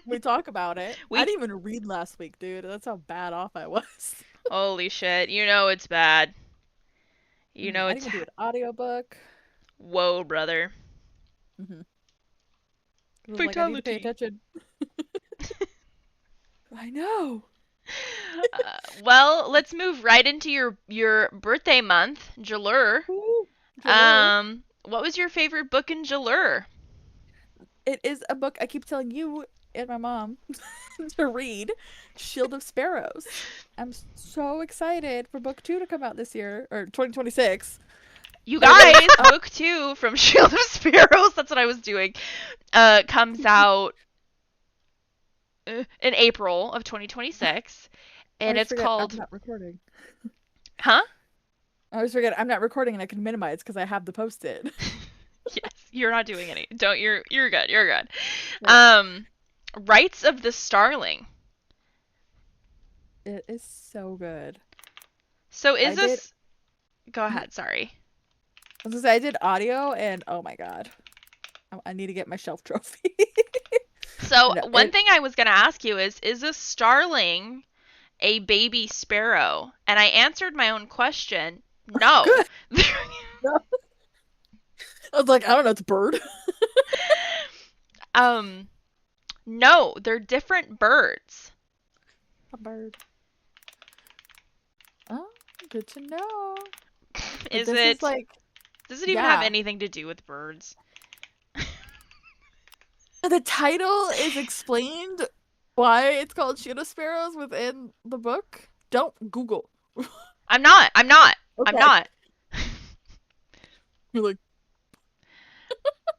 We talk about it. we I didn't even read last week, dude. That's how bad off I was. holy shit, you know it's bad. You know I didn't it's even do an audiobook. whoa, brother. Mm-hmm. I was like, I need to pay Fatality. attention. I know. Well, let's move right into your birthday month, Jalur. Ooh, Jalur. What was your favorite book in Jalur? It is a book I keep telling you and my mom to read, Shield of Sparrows. I'm so excited for book 2 to come out this year, or 2026. You But it guys, is book 2 from Shield of Sparrows, that's what I was doing, comes out in April of 2026, I and always it's forget I'm called, not recording. huh? I always forget I'm not recording and I can minimize because I have the post-it. Yes, you're not doing any. Don't you're good. You're good. Yeah. Rights of the Starling. It is so good. So is I did this Go ahead, sorry. I was gonna say I did audio and oh my god. I need to get my shelf trophy. So No, one thing I was going to ask you is a starling a baby sparrow? And I answered my own question. No. good. No. I was like, I don't know, it's a bird. um no, they're different birds. A bird. Oh, good to know. But Is this is it like, Does it even have yeah. anything to do with birds? The title is explained why it's called Shield of Sparrows within the book. Don't Google. I'm not. I'm not. I'm Okay. not. You're like,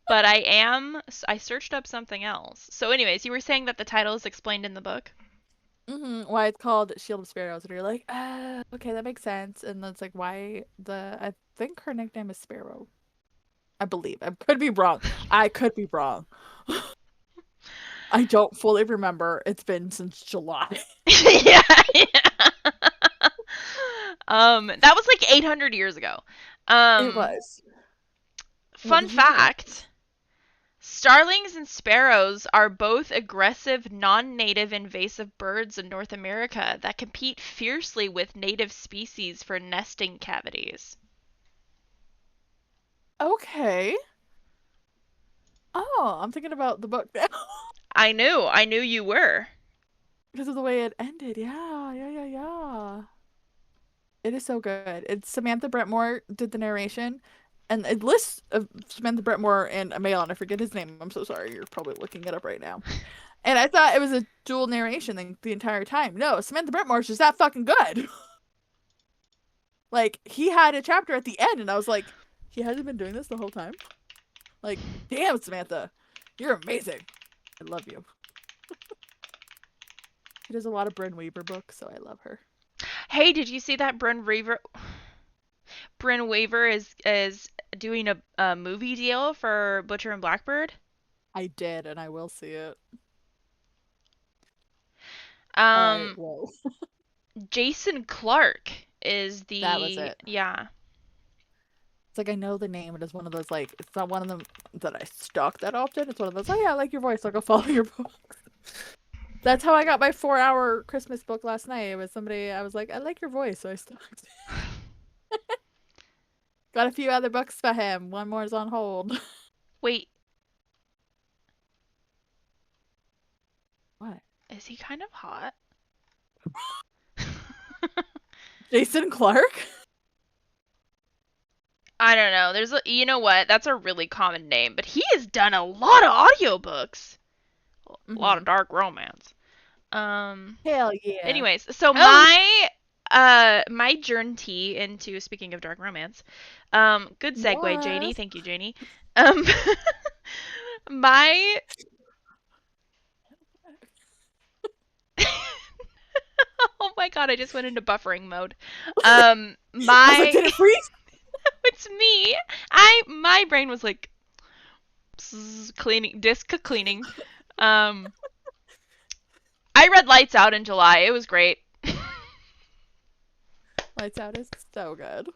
But I am. I searched up something else. So, anyways, you were saying that the title is explained in the book. why it's called Shield of Sparrows, and you're like, okay, that makes sense. And that's like why I think her nickname is Sparrow. I believe. I could be wrong. I could be wrong. I don't fully remember. It's been since July. Yeah, yeah. That was like 800 years ago. It was. What Fun did you do? fact: starlings and sparrows are both aggressive, non-native invasive birds in North America that compete fiercely with native species for nesting cavities. Okay. Oh, I'm thinking about the book now. I knew you were. Because of the way it ended. Yeah, yeah, yeah, yeah. It is so good. It's Samantha Brentmore did the narration. and it lists Samantha Brentmore and a male, and I forget his name. I'm so sorry. You're probably looking it up right now. And I thought it was a dual narration thing the entire time. No, Samantha Brentmore's just that fucking good. Like, he had a chapter at the end, and I was like, he hasn't been doing this the whole time? Like, damn, Samantha. You're amazing. I love you. She does a lot of Bryn Weaver books, so I love her. Hey, did you see that Bryn Weaver is doing a movie deal for Butcher and Blackbird? I did, and I will see it. Um, Whoa. Jason Clark is That was the it. yeah. It's like I know the name. It is one of those, like, it's not one of them that I stalk that often. It's one of those, oh yeah, I like your voice, I'll go follow your books. That's how I got my 4-hour Christmas book last night. It was somebody, I was like, I like your voice, so I stalked. Got a few other books for him. One more is on hold. Wait, What? is he kind of hot? Jason Clark? I don't know. You know what? That's a really common name, but he has done a lot of audiobooks. A lot of dark romance. Hell yeah. Anyways, so Oh. my journey into, speaking of dark romance, good segue, Janie. Yes. Thank you, Janie. Um, my oh my god, I just went into buffering mode. I was like, did it freeze? It's me. My brain was like cleaning, disc cleaning. Um, I read Lights Out in July. It was great. Lights Out is so good.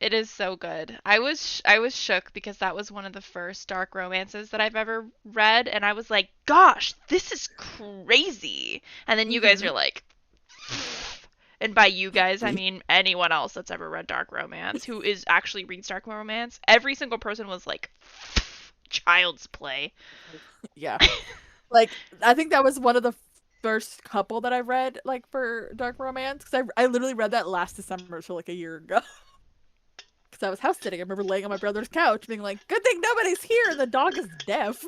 It is so good. I was shook because that was one of the first dark romances that I've ever read, and I was like, "Gosh, this is crazy." And then you guys are like, and by you guys, I mean anyone else that's ever read dark romance who is actually reads dark romance. Every single person was like, "Child's play." Yeah. Like, I think that was one of the first couple that I read, like, for dark romance, because I literally read that last December, so like a year ago. Because I was house sitting. I remember laying on my brother's couch being like, good thing nobody's here and the dog is deaf.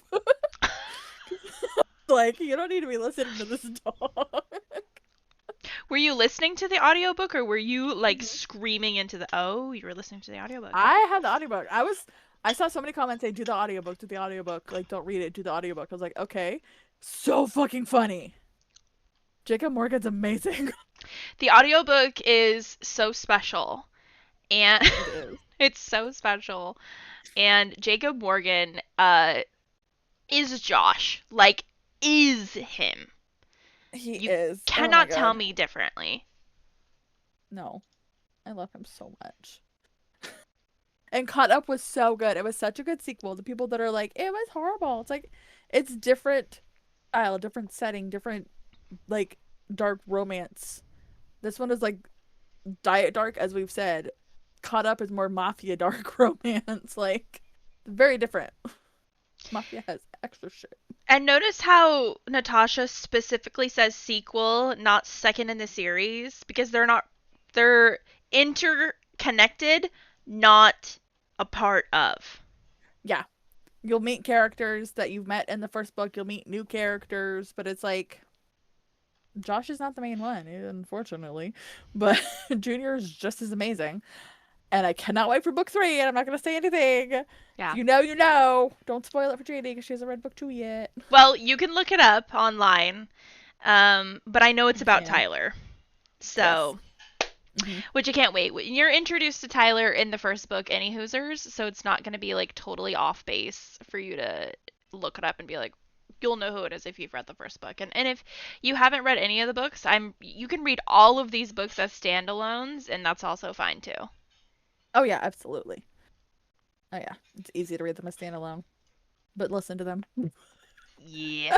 Like, you don't need to be listening to this dog. Were you listening to the audiobook or were you like screaming into the oh, you were listening to the audiobook? I had the audiobook. I saw so many comments saying, do the audiobook. Like, don't read it, do the audiobook. I was like, okay. So fucking funny. Jacob Morgan's amazing. The audiobook is so special. And It is. it's so special. And Jacob Morgan is Josh. Like, is him. He You is. Oh my cannot tell god. me differently. No. I love him so much. And Caught Up was so good. It was such a good sequel. The people that are like, it was horrible. It's like, it's different style, different setting, different, like, dark romance. This one is like diet dark, as we've said. Caught Up is more mafia dark romance. Like, very different. Mafia has extra shit. And notice how Natasha specifically says sequel, not second in the series, because they're interconnected, not a part of. Yeah. You'll meet characters that you've met in the first book. You'll meet new characters, but it's like Josh is not the main one, unfortunately. But Junior is just as amazing. And I cannot wait for book 3, and I'm not going to say anything. Yeah. If you know, you know. Don't spoil it for Janie because she hasn't read book 2 yet. Well, you can look it up online, but I know it's about Yeah. Tyler. Yes. So, which I can't wait. You're introduced to Tyler in the first book, Any Hoosers, so it's not going to be like totally off base for you to look it up and be like, you'll know who it is if you've read the first book. And if you haven't read any of the books, you can read all of these books as standalones, and that's also fine too. Oh, yeah, absolutely. Oh, yeah. It's easy to read them as standalone. But listen to them. Yeah.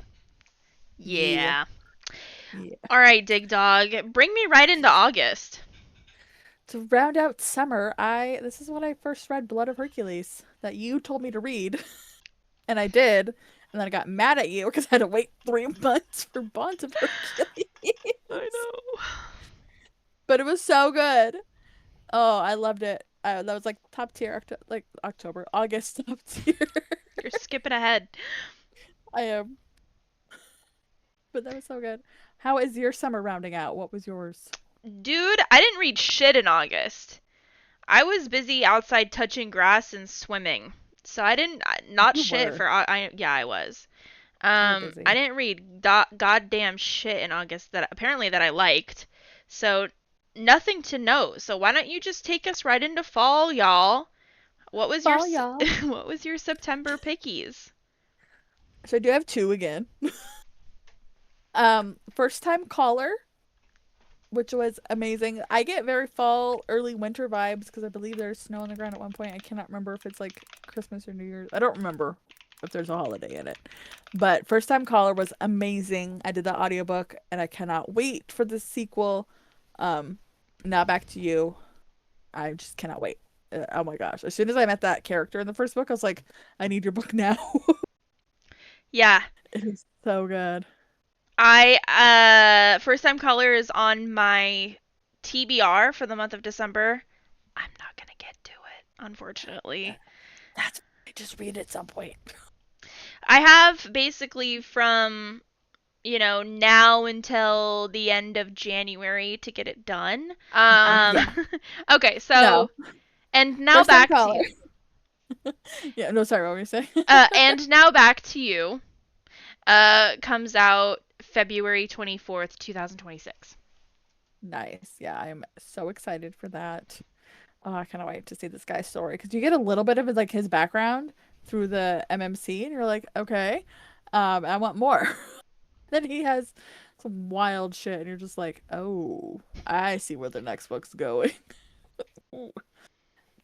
Yeah. Yeah. All right, Dig Dog, bring me right into August. To round out summer, this is when I first read Blood of Hercules that you told me to read. And I did. And then I got mad at you because I had to wait 3 months for Bonds of Hercules. I know. But it was so good. Oh, I loved it. That was like top tier, like October, August top tier. You're skipping ahead. I am, but that was so good. How is your summer rounding out? What was yours? Dude, I didn't read shit in August. I was busy outside touching grass and swimming. So I didn't not You shit were. for yeah, I was. You were I busy. didn't read goddamn shit in August that apparently that I liked. So nothing to note. So why don't you just take us right into fall, y'all? What was your Fall, y'all. what was your September pickies? So I do have two again. First time caller, which was amazing. I get very fall, early winter vibes because I believe there's snow on the ground at one point. I cannot remember if it's like Christmas or New Year's. I don't remember if there's a holiday in it. But first time caller was amazing. I did the audiobook and I cannot wait for the sequel. Um, Now back to you. I just cannot wait. Oh my gosh. As soon as I met that character in the first book, I was like, I need your book now. Yeah, It is so good. I first time color is on my TBR for the month of December. I'm not gonna get to it, unfortunately. That's I just read at some point. I have basically from now until the end of January to get it done. Yeah. Okay, No. so and now First time back to caller. you. Yeah, no, sorry, what were you saying? And now back to you. Comes out February 24th, 2026. Nice. Yeah, I'm so excited for that. Oh, I cannot wait to see this guy's story because you get a little bit of like his background through the MMC, and you're like, okay, I want more. Then he has some wild shit, and you're just like, oh, I see where the next book's going.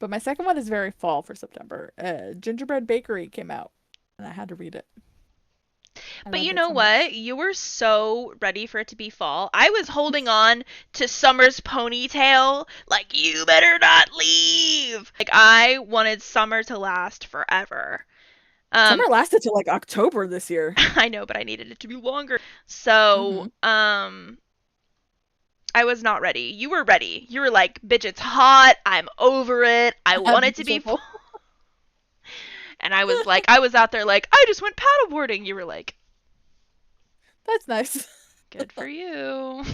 But my second one is very fall for September. Gingerbread Bakery came out, and I had to read it. I But loved you it know so much. what? You were so ready for it to be fall. I was holding on to Summer's ponytail, like, you better not leave. Like, I wanted summer to last forever. Summer Um, lasted till like October this year. I know, but I needed it to be longer. So, Mm-hmm. I was not ready. You were ready. You were like, bitch, it's hot. I'm over it. I want I'm it to be fall. miserable. And I was like, I was out there like, I just went paddleboarding. You were like, That's nice. good for you.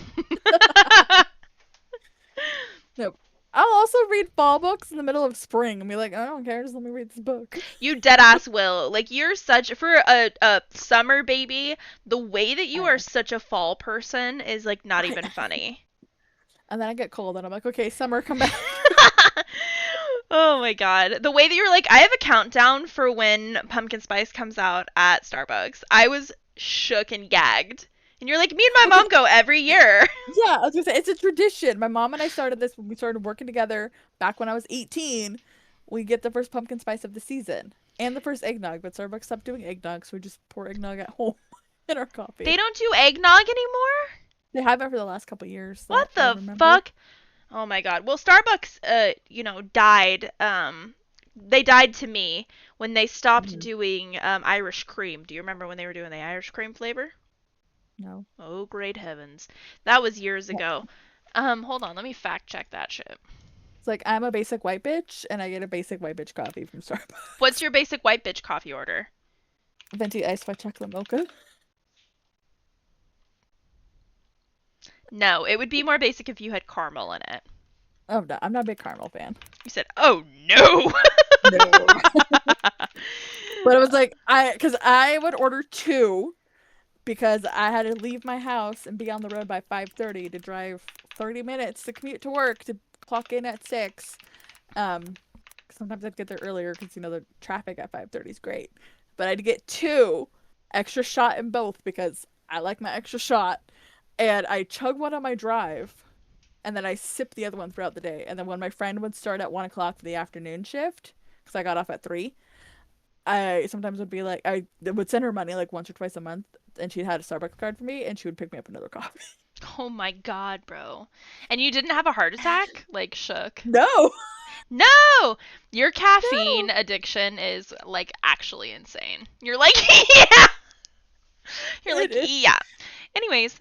Nope. I'll also read fall books in the middle of spring and be like, I don't care, just let me read this book. You dead ass will. Like you're such for a summer baby, the way that you I are am. such a fall person is like not I even funny. And then I get cold and I'm like, okay, summer, come back. Oh my god. The way that you're like, I have a countdown for when pumpkin spice comes out at Starbucks. I was shook and gagged. And you're like, me and my Okay, mom go every year. yeah, I was gonna say it's a tradition. My mom and I started this when we started working together back when I was 18. We get the first pumpkin spice of the season and the first eggnog, but Starbucks stopped doing eggnog, so we just pour eggnog at home in our They coffee. don't do eggnog anymore? They haven't for the last couple years What that I the remember. fuck? Oh my god. Well, Starbucks, died. They died to me when they stopped Mhm. doing Irish cream. Do you remember when they were doing the Irish cream flavor? No. Oh, great heavens. That was years Yeah. ago. Hold on. Let me fact check that shit. It's like I'm a basic white bitch and I get a basic white bitch coffee from What's Starbucks. your basic white bitch coffee order? Venti iced white chocolate mocha. No, it would be more basic if you had caramel in it. Oh no, I'm not a big caramel fan. You said, oh no! No. But it was like because I would order two because I had to leave my house and be on the road by 5:30 to drive 30 minutes to commute to work to clock in at 6. Um, Sometimes I'd get there earlier because the traffic at 5:30 is great. But I'd get two extra shot in both because I like my extra shot, and I chug one on my drive, and then I sip the other one throughout the day. And then when my friend would start at 1 o'clock for the afternoon shift, because I got off at 3, I sometimes would be like, I would send her money like once or twice a month, and she had a Starbucks card for me, and she would pick me up another coffee. Oh my god, bro. And you didn't have a heart attack? Like, shook. No, No! Your caffeine no. addiction is, like, actually insane. You're like, yeah! You're like, It is. yeah. Anyways,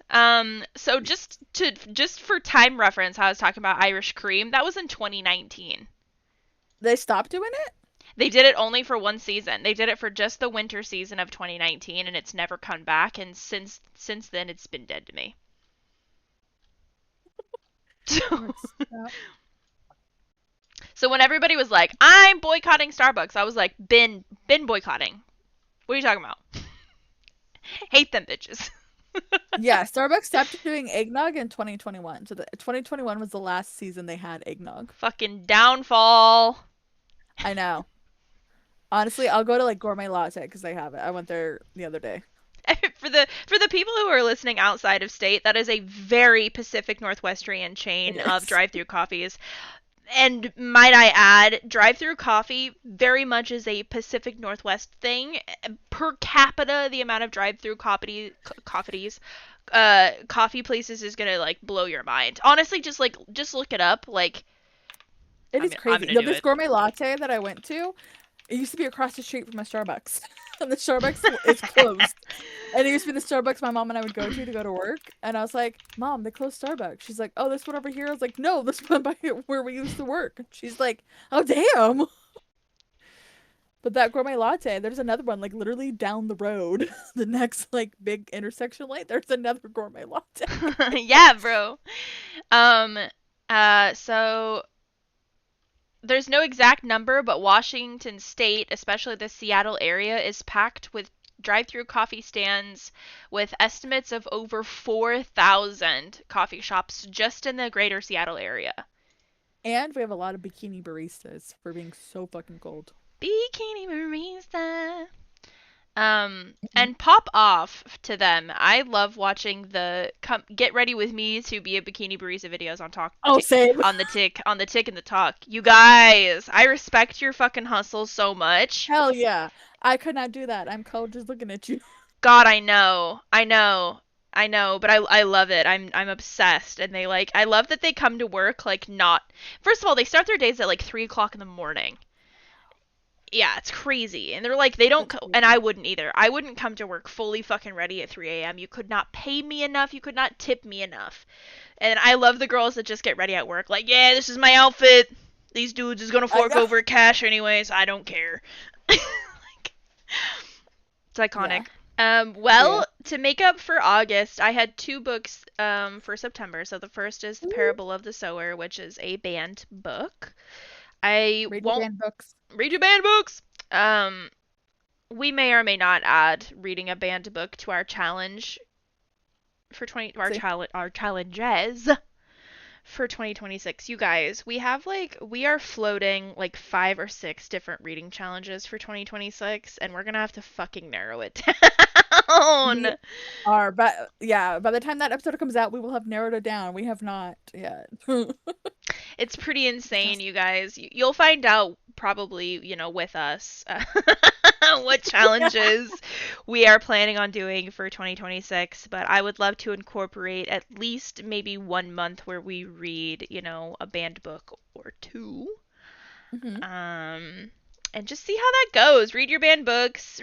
so just for time reference, I was talking about Irish cream. That was in 2019. They stopped doing it? They did it only for one season. They did it for just the winter season of 2019, and it's never come back. And since then, it's been dead to me. So when everybody was like, "I'm boycotting Starbucks," I was like, "Been boycotting. What are you talking about? Hate them bitches." Yeah, Starbucks stopped doing eggnog in 2021. So 2021 was the last season they had eggnog. Fucking downfall. I know. Honestly, I'll go to like Gourmet Latte because they have it. I went there the other day. For the people who are listening outside of state, that is a very Pacific Northwestrian It chain of is. drive-through coffees. And might I add, drive-through coffee very much is a Pacific Northwest thing. Per capita, the amount of drive-through coffee places is gonna like blow your mind. Honestly, just look it up. Like, It I'm is I'm crazy. gonna No, do this it. Gourmet Latte that I went to, it used to be across the street from a Starbucks. And the Starbucks is closed. And it used to be the Starbucks my mom and I would go to work. And I was like, Mom, they closed Starbucks. She's like, oh, this one over here? I was like, no, this one by where we used to work. She's like, oh, damn. But that Gourmet Latte, there's another one like literally down the road. The next like big intersection light, there's another Gourmet Latte. Yeah, bro. Um. So there's no exact number, but Washington State, especially the Seattle area, is packed with drive-through coffee stands with estimates of over 4,000 coffee shops just in the greater Seattle area. And we have a lot of bikini baristas for being so fucking cold. Bikini barista. And pop off to them. I love watching the get ready with me to be a bikini barista videos on talk Oh, same. on the tick and the talk. You guys, I respect your fucking hustle so much. Hell yeah. I could not do that. I'm cold just looking at you. God, I know, but I love it. I'm obsessed, and they like I love that they come to work like not. First of all, they start their days at like 3 o'clock in the morning. Yeah, it's crazy. And they're like, they don't, That's and crazy. I wouldn't either. I wouldn't come to work fully fucking ready at 3 a.m. You could not pay me enough. You could not tip me enough. And I love the girls that just get ready at work. Like, yeah, this is my outfit. These dudes is gonna I fork know. over cash anyways. I don't care. Like, it's Yeah. iconic. Yeah. Well, to make up for August, I had two books for September. So the first is The Ooh. Parable of the Sower, which is a banned book. I Read your won't banned books. read your banned books. We may or may not add reading a banned book to our challenge for 20 See. our challenges for 2026. You guys, we are floating like 5 or 6 different reading challenges for 2026, and we're going to have to fucking narrow it We down. are, but yeah, by the time that episode comes out, we will have narrowed it down. We have not yet. It's pretty insane, Just you guys. You'll find out probably, with us, what yeah. challenges we are planning on doing for 2026. But I would love to incorporate at least maybe 1 month where we read, a banned book or two. Hmm. Um, and just see how that goes. Read your banned books.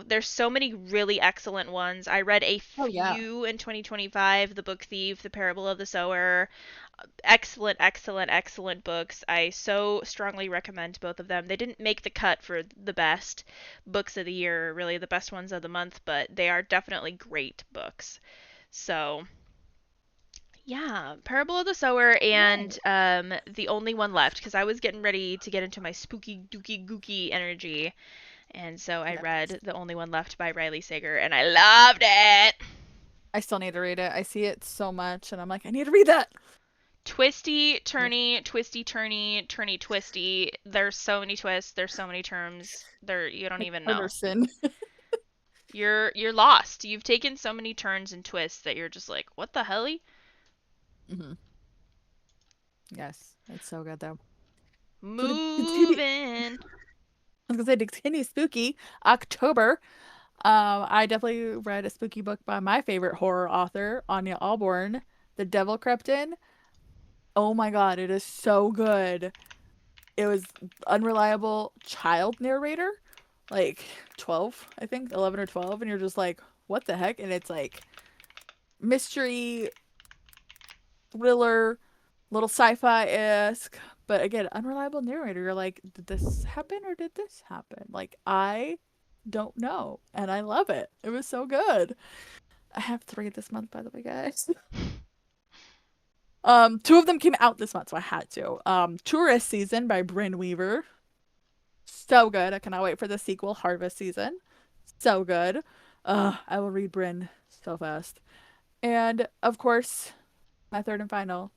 There's so many really excellent ones. I read a Oh yeah. few in 2025: The Book Thief, The Parable of the Sower. Excellent, excellent, excellent books. I so strongly recommend both of them. They didn't make the cut for the best books of the year, really the best ones of the month, but they are definitely great books. So, yeah, Parable of the Sower Right. and The Only One Left, because I was getting ready to get into my spooky, dooky, gooky energy, and so I Yes. read The Only One Left by Riley Sager, and I loved it. I still need to read it. I see it so much, and I'm like, I need to read that. Twisty, Yes. turny, twisty, turny, turny, twisty. There's so many twists. There's so many terms. You don't Like even know. Henderson. You're lost. You've taken so many turns and twists that you're just like, what the hell? Hmm. Yes, it's so good though. So to continue, Moving. I was gonna say to continue spooky October. I definitely read a spooky book by my favorite horror author, Anya Alborn, The Devil Crept In. Oh my god, it is so good. It was unreliable child narrator, like 12, I think, 11 or 12, and you're just like, what the heck? And it's like mystery, thriller, little sci-fi-esque. But again, unreliable narrator. You're like, did this happen or did this happen? Like, I don't know, and I love it. It was so good. I have 3 this month, by the way, guys. 2 of them came out this month, so I had to. Tourist Season by Bryn Weaver. So good. I cannot wait for the sequel, Harvest Season. So good. I will read Bryn so fast. And of course, my third and final,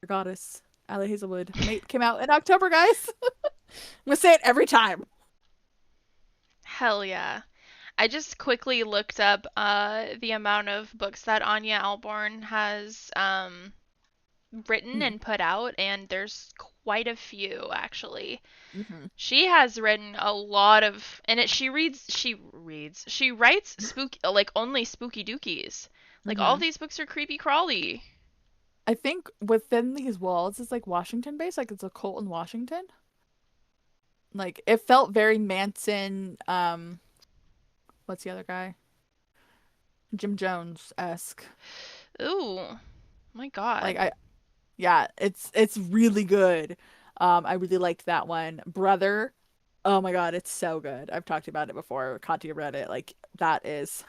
your goddess, Allie Hazelwood. Mate came out in October, guys. I'm gonna say it every time. Hell yeah. I just quickly looked up the amount of books that Anya Alborn has written and put out, and there's quite a few actually. Mm-hmm. She has written a lot of, and she writes spooky, like only spooky dookies. Like all Mm-hmm. of these books are creepy crawly. I think within these walls is like Washington based, like it's a cult in Washington. Like it felt very Manson, what's the other guy? Jim Jones esque. Ooh, my Like God. yeah, it's really good. I really liked that one. Brother, oh my God, it's so good. I've talked about it before. Katya read it. Like that is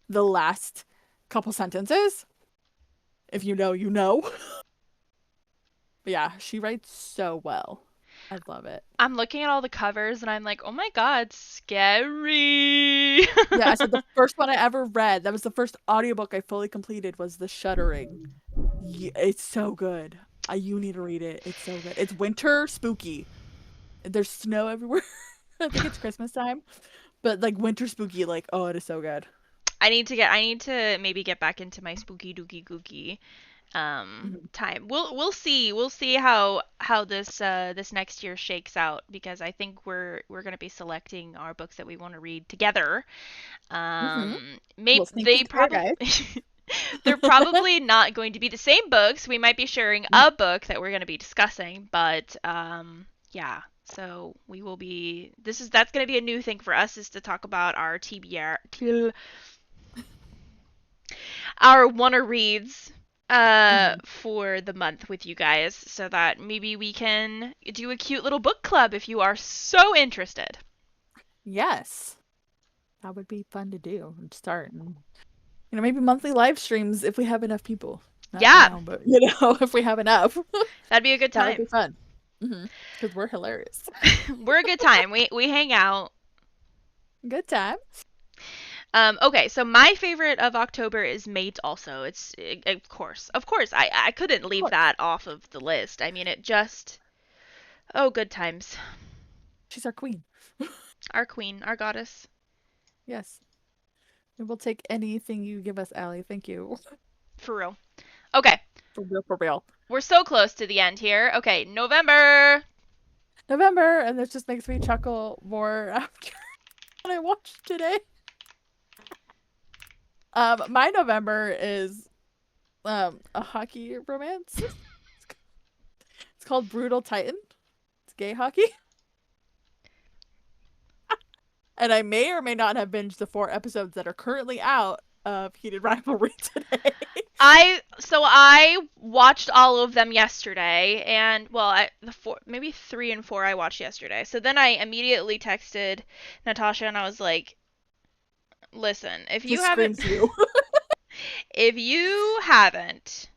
the last couple sentences. If you know, you know. But yeah, she writes so well. I love it. I'm looking at all the covers and I'm like, oh my God, scary. Yeah, I said the first one I ever read, that was the first audiobook I fully completed was The Shuddering. Yeah, it's so good. You need to read it. It's so good. It's winter spooky. There's snow everywhere. I think it's Christmas time. But like winter spooky, like, oh, it is so good. I need to maybe get back into my spooky dooky gooky Mhm. time. We'll see how this next year shakes out, because I think we're going to be selecting our books that we want to read together. Mm-hmm. Maybe Well, sneak they peek there, probably guys. they're probably not going to be the same books. We might be sharing a book that we're going to be discussing, but yeah. So we will be. That's going to be a new thing for us, is to talk about our TBR, our wanna reads Mhm. for the month with you guys, so that maybe we can do a cute little book club if you are so interested. Yes, that would be fun to do and start. And, maybe monthly live streams if we have enough people. Not Yeah, now, but if we have enough, that'd be a good that would be time. fun. Because we're hilarious. We're a good time. We hang out. Good time. Okay, so my favorite of October is Mate. Also, of course, I couldn't Of leave course. that off of the list. I mean, it just, oh, good times. She's our queen. Our queen, our goddess, Yes. We will take anything you give us, Allie. Thank you. for real. Okay, For real, for real. we're so close to the end here. Okay, November. November, and this just makes me chuckle more after what I watched today. My November is a hockey romance. It's called Brutal Titan. It's gay hockey. And I may or may not have binged the 4 episodes that are currently out of Heated Rivalry today. I watched all of them yesterday, and well, the four, maybe 3 and 4 I watched yesterday. So then I immediately texted Natasha and I was like, "Listen, This screams you. if you haven't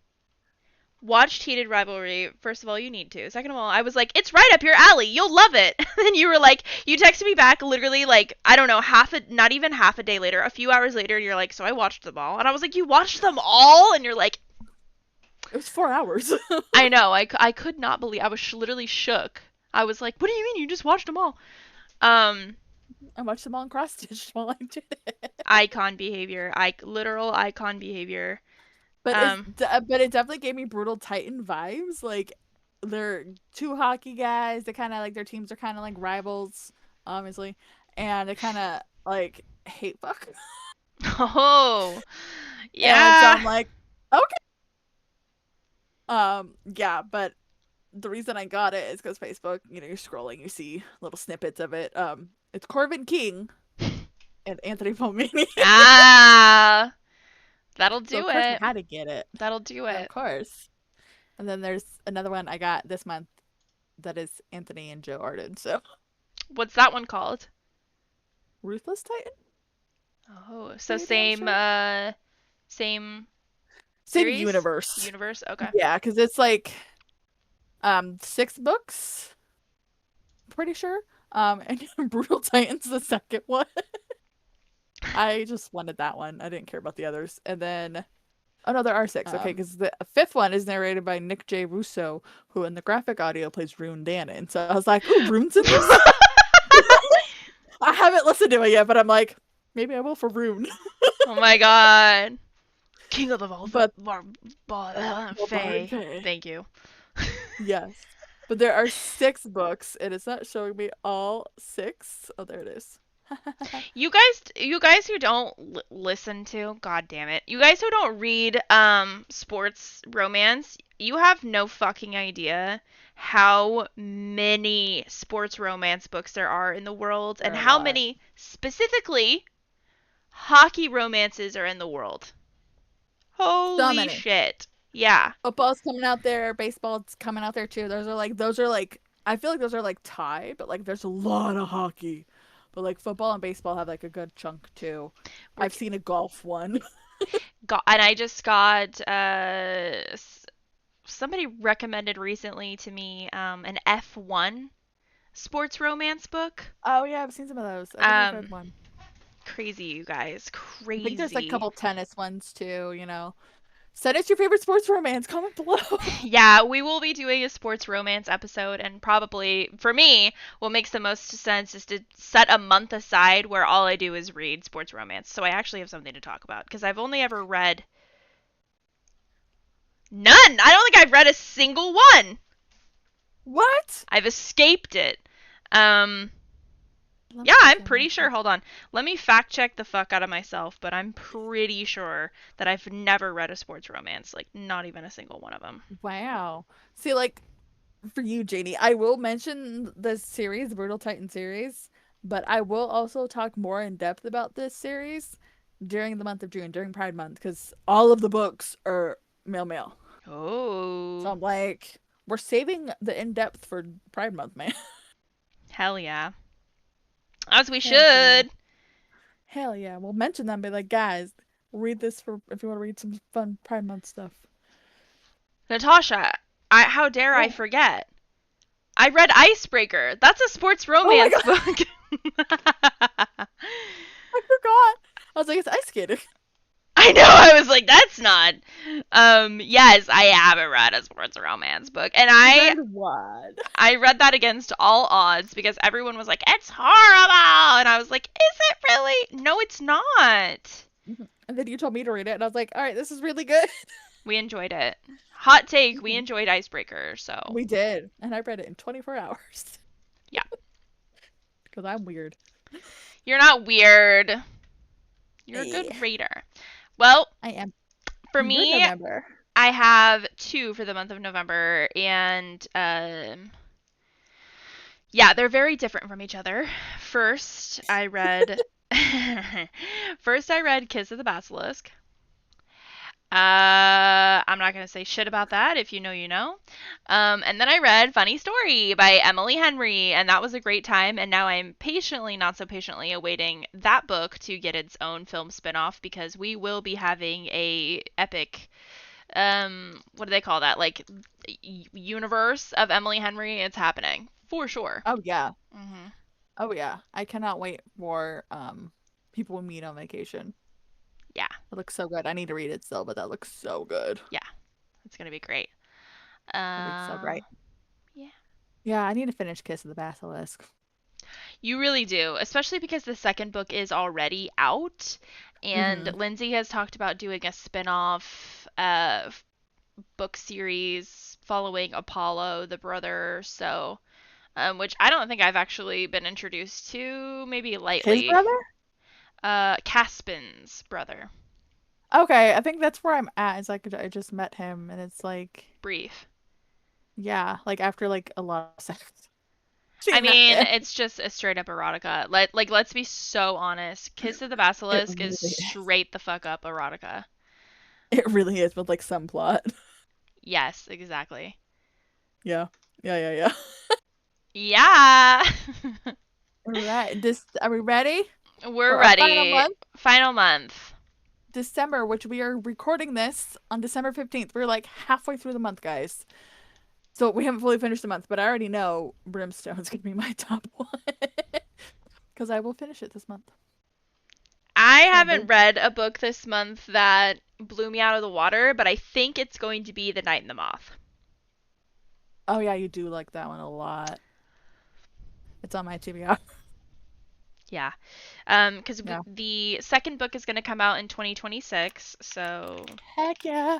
watched Heated Rivalry, first of all, you need to. Second of all, I was like, it's right up your alley. You'll love it." And you were like, you texted me back literally like, I don't know, not even half a day later, a few hours later, you're like, so I watched them all. And I was like, you watched them all? And you're like, It was 4 hours. I know. I could not believe. I was literally shook. I was like, "What do you mean? You just watched them all?" Um, I watched them all in cross stitch while I did it. icon behavior. Literal icon behavior. But Um, but it definitely gave me Brutal Titan vibes. Like they're 2 hockey guys. They kind of like their teams are kind of like rivals, obviously, and they kind of like hate fuck. oh, And so yeah. I'm like, okay. Yeah, but the reason I got it is because Facebook, you're scrolling, you see little snippets of it. It's Corbin King and Anthony Pomini. Ah, that'll So of do course I it. had to get it. That'll do Of it. course. And then there's another one I got this month. that is Anthony and Joe Arden. So What's that one called? Ruthless Titan, Oh, so pretty damn same sure. same Same series? universe. Universe? Okay. Yeah, because it's like 6 books, pretty sure. And Brutal Titan's the second one. I just wanted that one. I didn't care about the others. And then, oh no, there are six. Okay, Um because the fifth one is narrated by Nick J. Russo, who in the graphic audio plays Rune Dannon. So I was like, ooh, Rune's in this? I haven't listened to it yet, but I'm like, maybe I will for Rune. Oh my god. King of the But Fae. okay. Thank you. Yes. But there are 6 books, and it's not showing me all 6. Oh, there it is. You guys who don't listen to, god damn it. You guys who don't read sports romance, you have no fucking idea how many sports romance books there are in the world There and are a how lot. many specifically hockey romances are in the world. So Holy many. shit. Yeah. Football's coming out there, baseball's coming out there too. Those are like I feel like those are like tie, but like there's a lot of hockey. But like football and baseball have like a good chunk too. We're I've seen a golf one. and I just got somebody recommended recently to me an F1 sports romance book. Oh yeah, I've seen some of those. I think I've read Um, one. crazy, you guys, I think there's like a crazy. couple tennis ones too. Send us your favorite sports romance. Comment below. Yeah, we will be doing a sports romance episode, and probably for me, what makes the most sense is to set a month aside where all I do is read sports romance, so I actually have something to talk about because I've only ever read none. I don't think I've read a single one. What? I've escaped it. Um, Love Yeah, sports I'm pretty romance. sure. Hold on. Let me fact check the fuck out of myself, but I'm pretty sure that I've never read a sports romance. Like, not even a single one of them. Wow. See, like for you, Janie, I will mention the series, the Brutal Titan series, but I will also talk more in depth about this series during the month of June, during Pride Month, because all of the books are male. So Oh, I'm like, we're saving the in depth for Pride Month, man. hell yeah. As we Heck yeah. should. Hell yeah. We'll mention them, be like, guys, read this for if you want to read some fun Pride Month stuff. Natasha, how dare I What? forget? I read Icebreaker. That's a sports Oh my romance god, book. I forgot. I was like, it's ice skating. I know. I was like, that's not. Yes, I haven't read a sports romance book, and You I read what? I read that against all odds because everyone was like, it's horrible. And I was like, is it really? No, it's not. And then you told me to read it, and I was like, all right, this is really good. We enjoyed it. Hot take, we enjoyed Icebreaker, so We did. And I read it in 24 hours. yeah. Because I'm weird. You're not weird. You're a Eh, good reader. Well, I am. for You're me, November. I have two for the month of November, and yeah, they're very different from each other. First, I read First I read Kiss of the Basilisk. I'm not gonna say shit about that. If you know, you know. And then I read Funny Story by Emily Henry, and that was a great time. And now I'm patiently, not so patiently, awaiting that book to get its own film spinoff because we will be having a epic, what do they call that? Like universe of Emily Henry. It's happening for sure. Oh yeah. Hmm. Oh yeah. I cannot wait for people we meet on vacation. Yeah, It looks so good. I need to read it still, but that looks so good. yeah, it's gonna be great. It'll be so great. Yeah. Yeah, I need to finish Kiss of the Basilisk. You really do, especially because the second book is already out, and Mm-hmm. Lindsay has talked about doing a spin-off book series following Apollo, the brother, so which I don't think I've actually been introduced to, maybe His lightly. brother? Caspin's brother. Okay, I think that's where I'm at. It's like I just met him and it's like Brief. yeah, like after like a lot of sex. I She met mean, him. it's just a straight up erotica. Let's be so honest. Kiss of the It Basilisk is really is. straight the fuck up erotica. It really is with like some plot. Yes, exactly. Yeah. Yeah, yeah, yeah. Yeah. All right. This are we ready We're for our final ready. month? Final month. December, which we are recording this on December 15th. We're like halfway through the month, guys. So we haven't fully finished the month, but I already know Brimstone's gonna be my top one. Because I will finish it this month. I So haven't read a book this month that blew me out of the water, but I think it's going to be The Night and the Moth. oh yeah, you do like that one a lot. It's on my TBR. Yeah. Because Yeah. the second book is going to come out in 2026, so Heck yeah.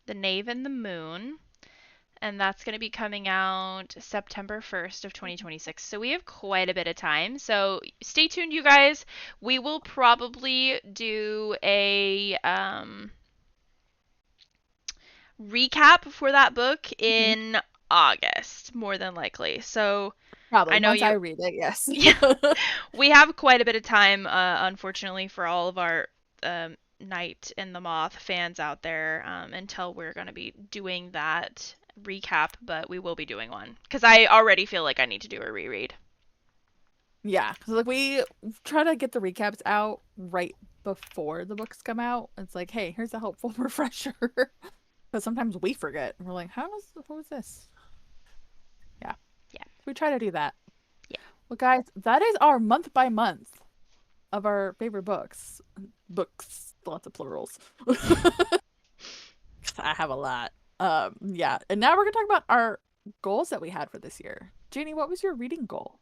The Knave and the Moon, and that's going to be coming out September 1st of 2026. So we have quite a bit of time. So stay tuned, you guys. We will probably do a recap for that book Mhm. in August, more than likely. So Probably I know once I you. read it, yes. Yeah, we have quite a bit of time, unfortunately, for all of our Night and the Moth fans out there until we're going to be doing that recap, but we will be doing one because I already feel like I need to do a reread. Yeah, because like we try to get the recaps out right before the books come out. It's like, hey, here's a helpful refresher. Because sometimes we forget. We're like, who was this? Yeah, Yeah, we try to do that. yeah. Well, guys, that is our month by month of our favorite books. Books, lots of plurals. I have a lot. Yeah, and now we're gonna talk about our goals that we had for this year. Janie, what was your reading goal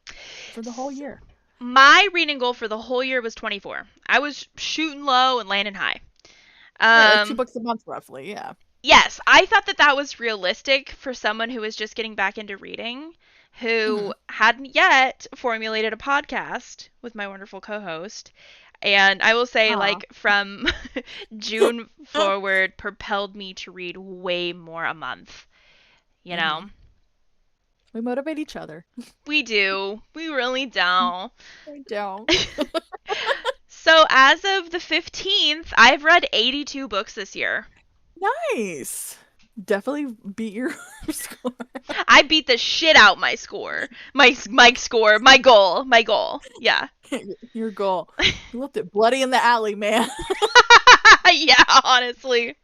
for the whole year? My reading goal for the whole year was 24. I was shooting low and landing high. Right, like two Um, books a month, roughly. Yeah. yes, I thought that that was realistic for someone who was just getting back into reading, Hmm. who hadn't yet formulated a podcast with my wonderful co-host. And I will say, Aw. like, from June forward, propelled me to read way more a month. You Hmm. know, We motivate each other. we do. We really do. I don't. So, as of the 15th, I've read 82 books this year. Nice. Definitely beat your score. I beat the shit out my score. My score, my goal. Yeah. Your goal. You left it bloody in the alley, man. Yeah, honestly.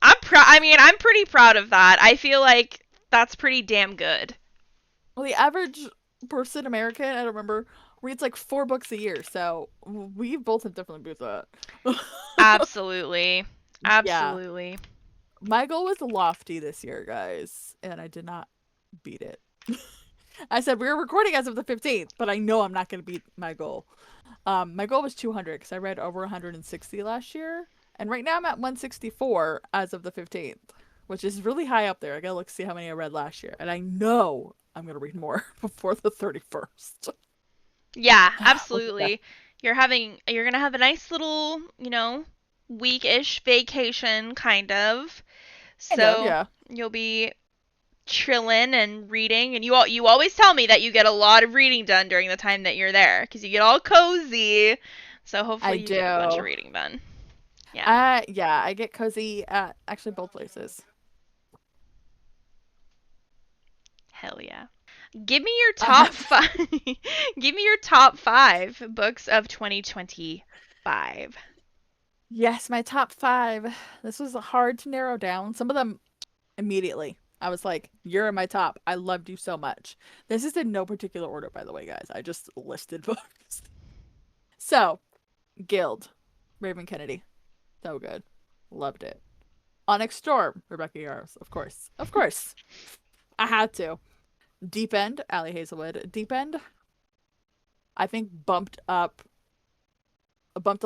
I mean, I'm pretty proud of that. I feel like that's pretty damn good. Well, the average person, American, I don't remember, reads like 4 books a year. So we both have definitely beat that. Absolutely. Yeah. Absolutely. My goal was lofty this year, guys, and I did not beat it. I said we were recording as of the 15th, but I know I'm not going to beat my goal. My goal was 200 because I read over 160 last year, and right now I'm at 164 as of the 15th, which is really high up there. I gotta look see how many I read last year, and I know I'm gonna read more before the 31st. Yeah, We'll get there. absolutely. You're gonna have a nice little, week-ish vacation kind of. Kind of, So yeah. you'll be chilling and reading, and you always tell me that you get a lot of reading done during the time that you're there because you get all cozy. So hopefully I you get a bunch of do. reading done. Yeah. Yeah, I get cozy at actually both places. Hell yeah. Give me your I top have 5. Give me your top 5 books of 2025. yes, my top 5. This was hard to narrow down. Some of them immediately. I was like, "You're in my top. I loved you so much." This is in no particular order, by the way, guys. I just listed books. So, Gild, Raven Kennedy, so good, loved it. Onyx Storm, Rebecca Yarros, of course, of course, I had to. Deep End, Allie Hazelwood. Deep End, I think bumped a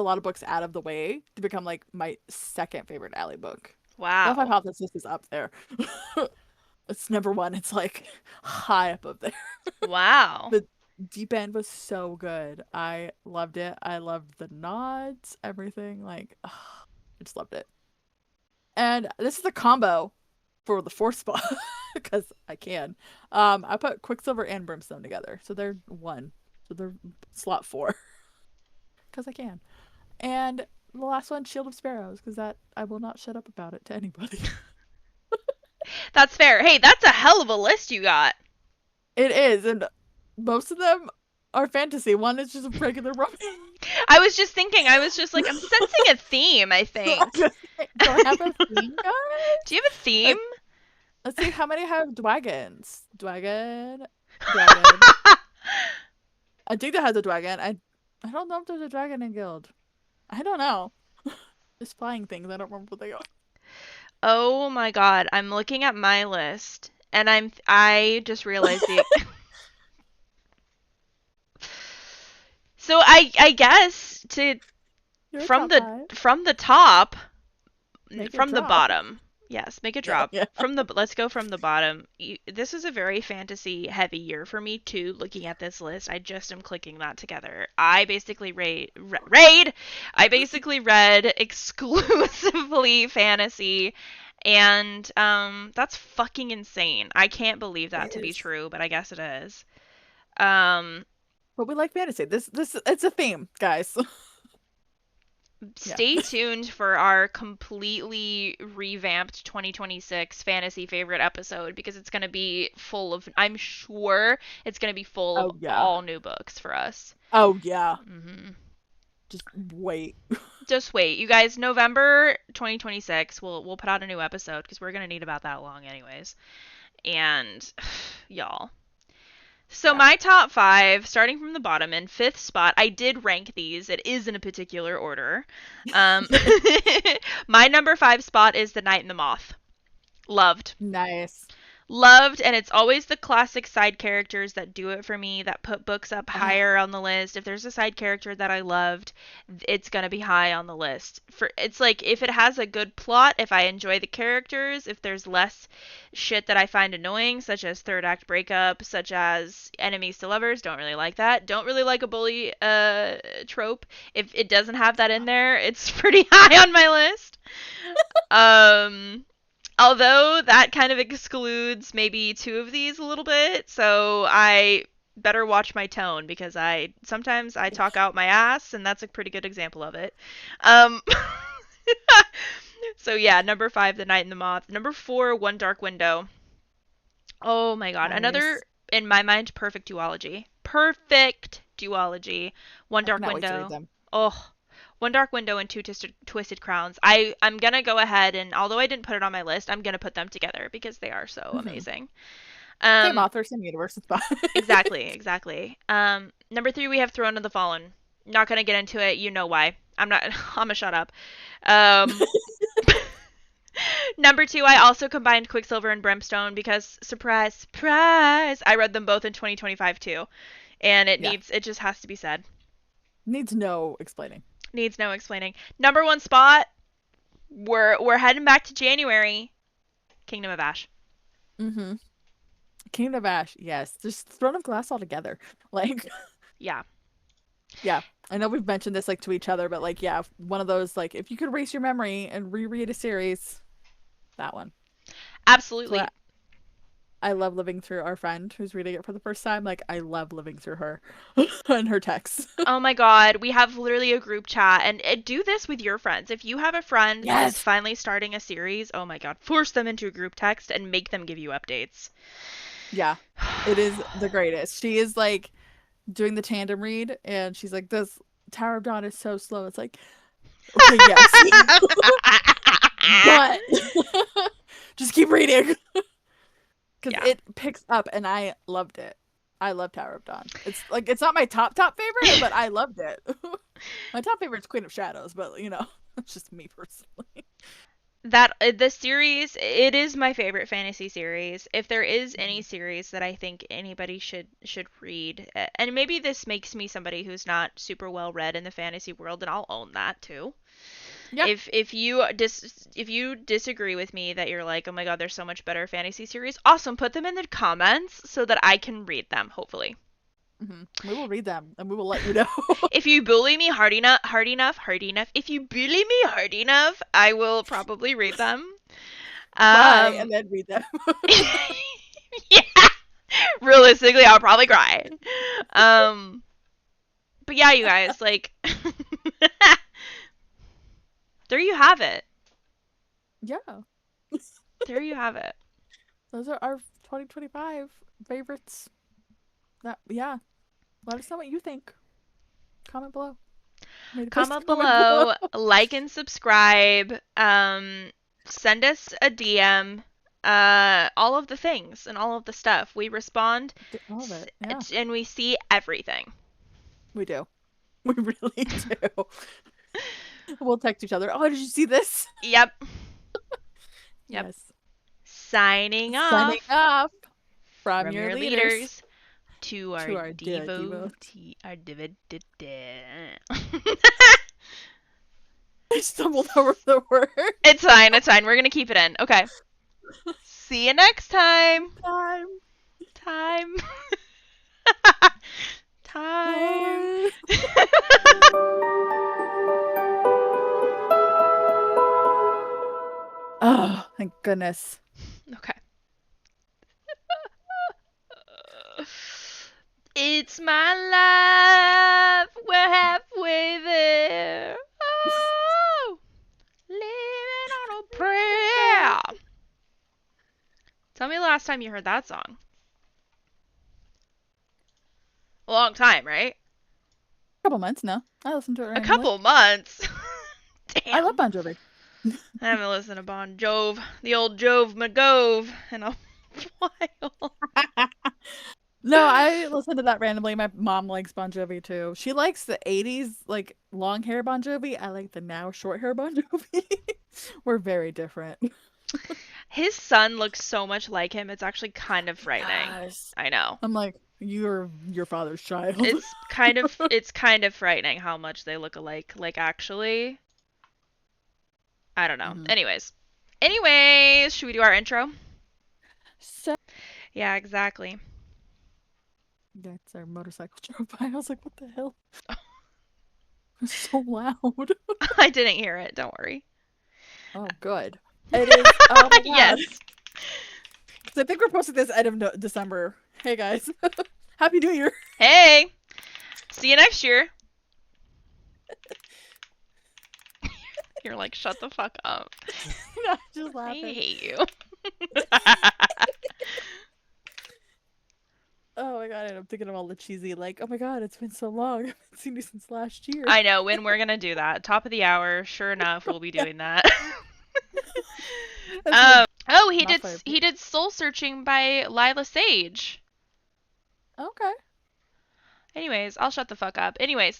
lot of books out of the way to become like my second favorite Allie book. Love Wow. Hypothesis is up there. It's number one. It's like high up there. Wow. The Deep End was so good. I loved it. I loved the nods, everything. Like, ugh, I just loved it. And this is a combo for the fourth spot because I can. I put Quicksilver and Brimstone together, so they're one. So they're slot 4 because I can. And the last one, Shield of Sparrows, because that I will not shut up about it to anybody. That's fair. Hey, that's a hell of a list you got. It is, and most of them are fantasy. One is just a regular romance. I was just thinking, I was just like, I'm sensing a theme, I think. Do I have a theme, Do guys? you have a theme? Let's see how many have dragons. Dragon. I think that has a dragon. I don't know if there's a dragon in Gild. I don't know. There's flying things. I don't remember what they are. Oh my god, I'm looking at my list and I just realized the So I guess to Your from top the five. from the top Make it from the drop. bottom. Yes, make a Yeah, drop. yeah. Let's go from the bottom. This is a very fantasy heavy year for me too. Looking at this list, I just am clicking that together. I basically raid. I basically read exclusively fantasy, and that's fucking insane. I can't believe that It to be is. true, but I guess it is. Um, But we like fantasy. This it's a theme, guys. Yeah. Stay tuned for our completely revamped 2026 fantasy favorite episode because it's going to be full of, I'm sure it's going to be full of Oh yeah. all new books for us. Oh yeah. Hmm. Just wait. Just wait, you guys. November 2026, we'll put out a new episode because we're gonna need about that long, anyways. And y'all, so Yeah. my top five, starting from the bottom, in fifth spot, I did rank these. It is in a particular order. Um, my number five spot is The Night and the Moth. Loved. Nice. Loved, and it's always the classic side characters that do it for me, that put books up Oh, higher on the list. If there's a side character that I loved, it's gonna be high on the list. For it's like if it has a good plot, if I enjoy the characters, if there's less shit that I find annoying, such as third act breakup, such as enemies to lovers, don't really like that. Don't really like a bully trope. If it doesn't have that in there, it's pretty high on my list. Um Although that kind of excludes maybe two of these a little bit, so I better watch my tone because I sometimes I talk out my ass, and that's a pretty good example of it. Um, so yeah, number five, The Night and the Moth. Number four, One Dark Window. Oh my god, another nice. in my mind perfect duology. Perfect duology. One I Dark cannot wait to read Window. them. Oh, One Dark Window and Two Twisted Crowns. I'm gonna go ahead and although I didn't put it on my list, I'm gonna put them together because they are so Hmm. amazing. Same Um, author, same universe. It's fine. exactly. Number three, we have Throne of the Fallen. Not gonna get into it. You know why. I'm not. I'm gonna shut up. Um, Number two, I also combined Quicksilver and Brimstone because surprise, surprise, I read them both in 2025 too, and Yeah. it just has to be said. Needs no explaining. Needs no explaining. Number one spot, we're heading back to January. Kingdom of Ash. Mm-hmm. Kingdom of Ash, yes. Just Throne of Glass all together. Like, Yeah, yeah. I know we've mentioned this like to each other, but like, yeah, one of those like if you could erase your memory and reread a series, that one. So absolutely. I love living through our friend who's reading it for the first time. Like, I love living through her and her texts. Oh my god, we have literally a group chat, and do this with your friends. If you have a friend that is Yes. finally starting a series, oh my god, force them into a group text and make them give you updates. Yeah. It is the greatest. She is like doing the tandem read and she's like, this Tower of Dawn is so slow. It's like, okay, yes. But just keep reading. Because Yeah. it picks up and I loved it. I love Tower of Dawn. It's like it's not my top favorite, but I loved it. My top favorite is Queen of Shadows, but you know, it's just me personally. That the series, it is my favorite fantasy series. If there is any Mhm. series that I think anybody should read, and maybe this makes me somebody who's not super well read in the fantasy world, and I'll own that too. Yeah. If you disagree with me that you're like, oh my god, there's so much better fantasy series, awesome, put them in the comments so that I can read them. Hopefully, We will read them and we will let you know. if you bully me hard enough, if you bully me hard enough, I will probably read them. Cry Um, and then read them. yeah, realistically, I'll probably cry. Um, but yeah, you guys, like, there you have it. Yeah. There you have it. those are our 2025 favorites. Yeah. Let us know what you think. Comment below. Comment below, like and subscribe, send us a DM, all of the things and all of the stuff. We respond, All of it. Yeah. and we see everything. We do. We really do. We'll text each other. Oh, did you see this? Yep. Yep. Yes. Signing Signing off off from your leaders to our devotee. Our I stumbled over the word. It's fine. It's fine. We're gonna keep it in. Okay. See you next time. Time. Time. Oh, thank goodness. Okay. It's my life. We're halfway there. Oh, living on a prayer. Tell me the last time you heard that song. A long time, right? A couple months now. I listened to it randomly. A couple months. Damn. I love Bon Jovi. I haven't listened to Bon Jove, the old Jove McGove, in a while. No, I listened to that randomly. My mom likes Bon Jovi too. She likes the 80s, like long hair Bon Jovi. I like the now short hair Bon Jovi. We're very different. His son looks so much like him. It's actually kind of frightening. Yes. I know. I'm like, you're your father's child. It's kind of frightening how much they look alike. Like, actually, I don't know. Mm-hmm. Anyways, should we do our intro? So yeah, exactly. That's our motorcycle drove by. I was like, what the hell? It's so loud. I didn't hear it. Don't worry. Oh, good. It is. Oh my God. Yes. So I think we're posting this end of December. Hey guys, Happy New Year. Hey. See you next year. You're like, shut the fuck up. No, just laughing. I hate you. Oh my God, and I'm thinking of all the cheesy, like, oh my God, it's been so long. I haven't seen you since last year. I know, when we're gonna do that. Top of the hour, sure enough, we'll be doing that. Oh, he did Soul Searching by Lila Sage. Okay. Anyways, I'll shut the fuck up. Anyways,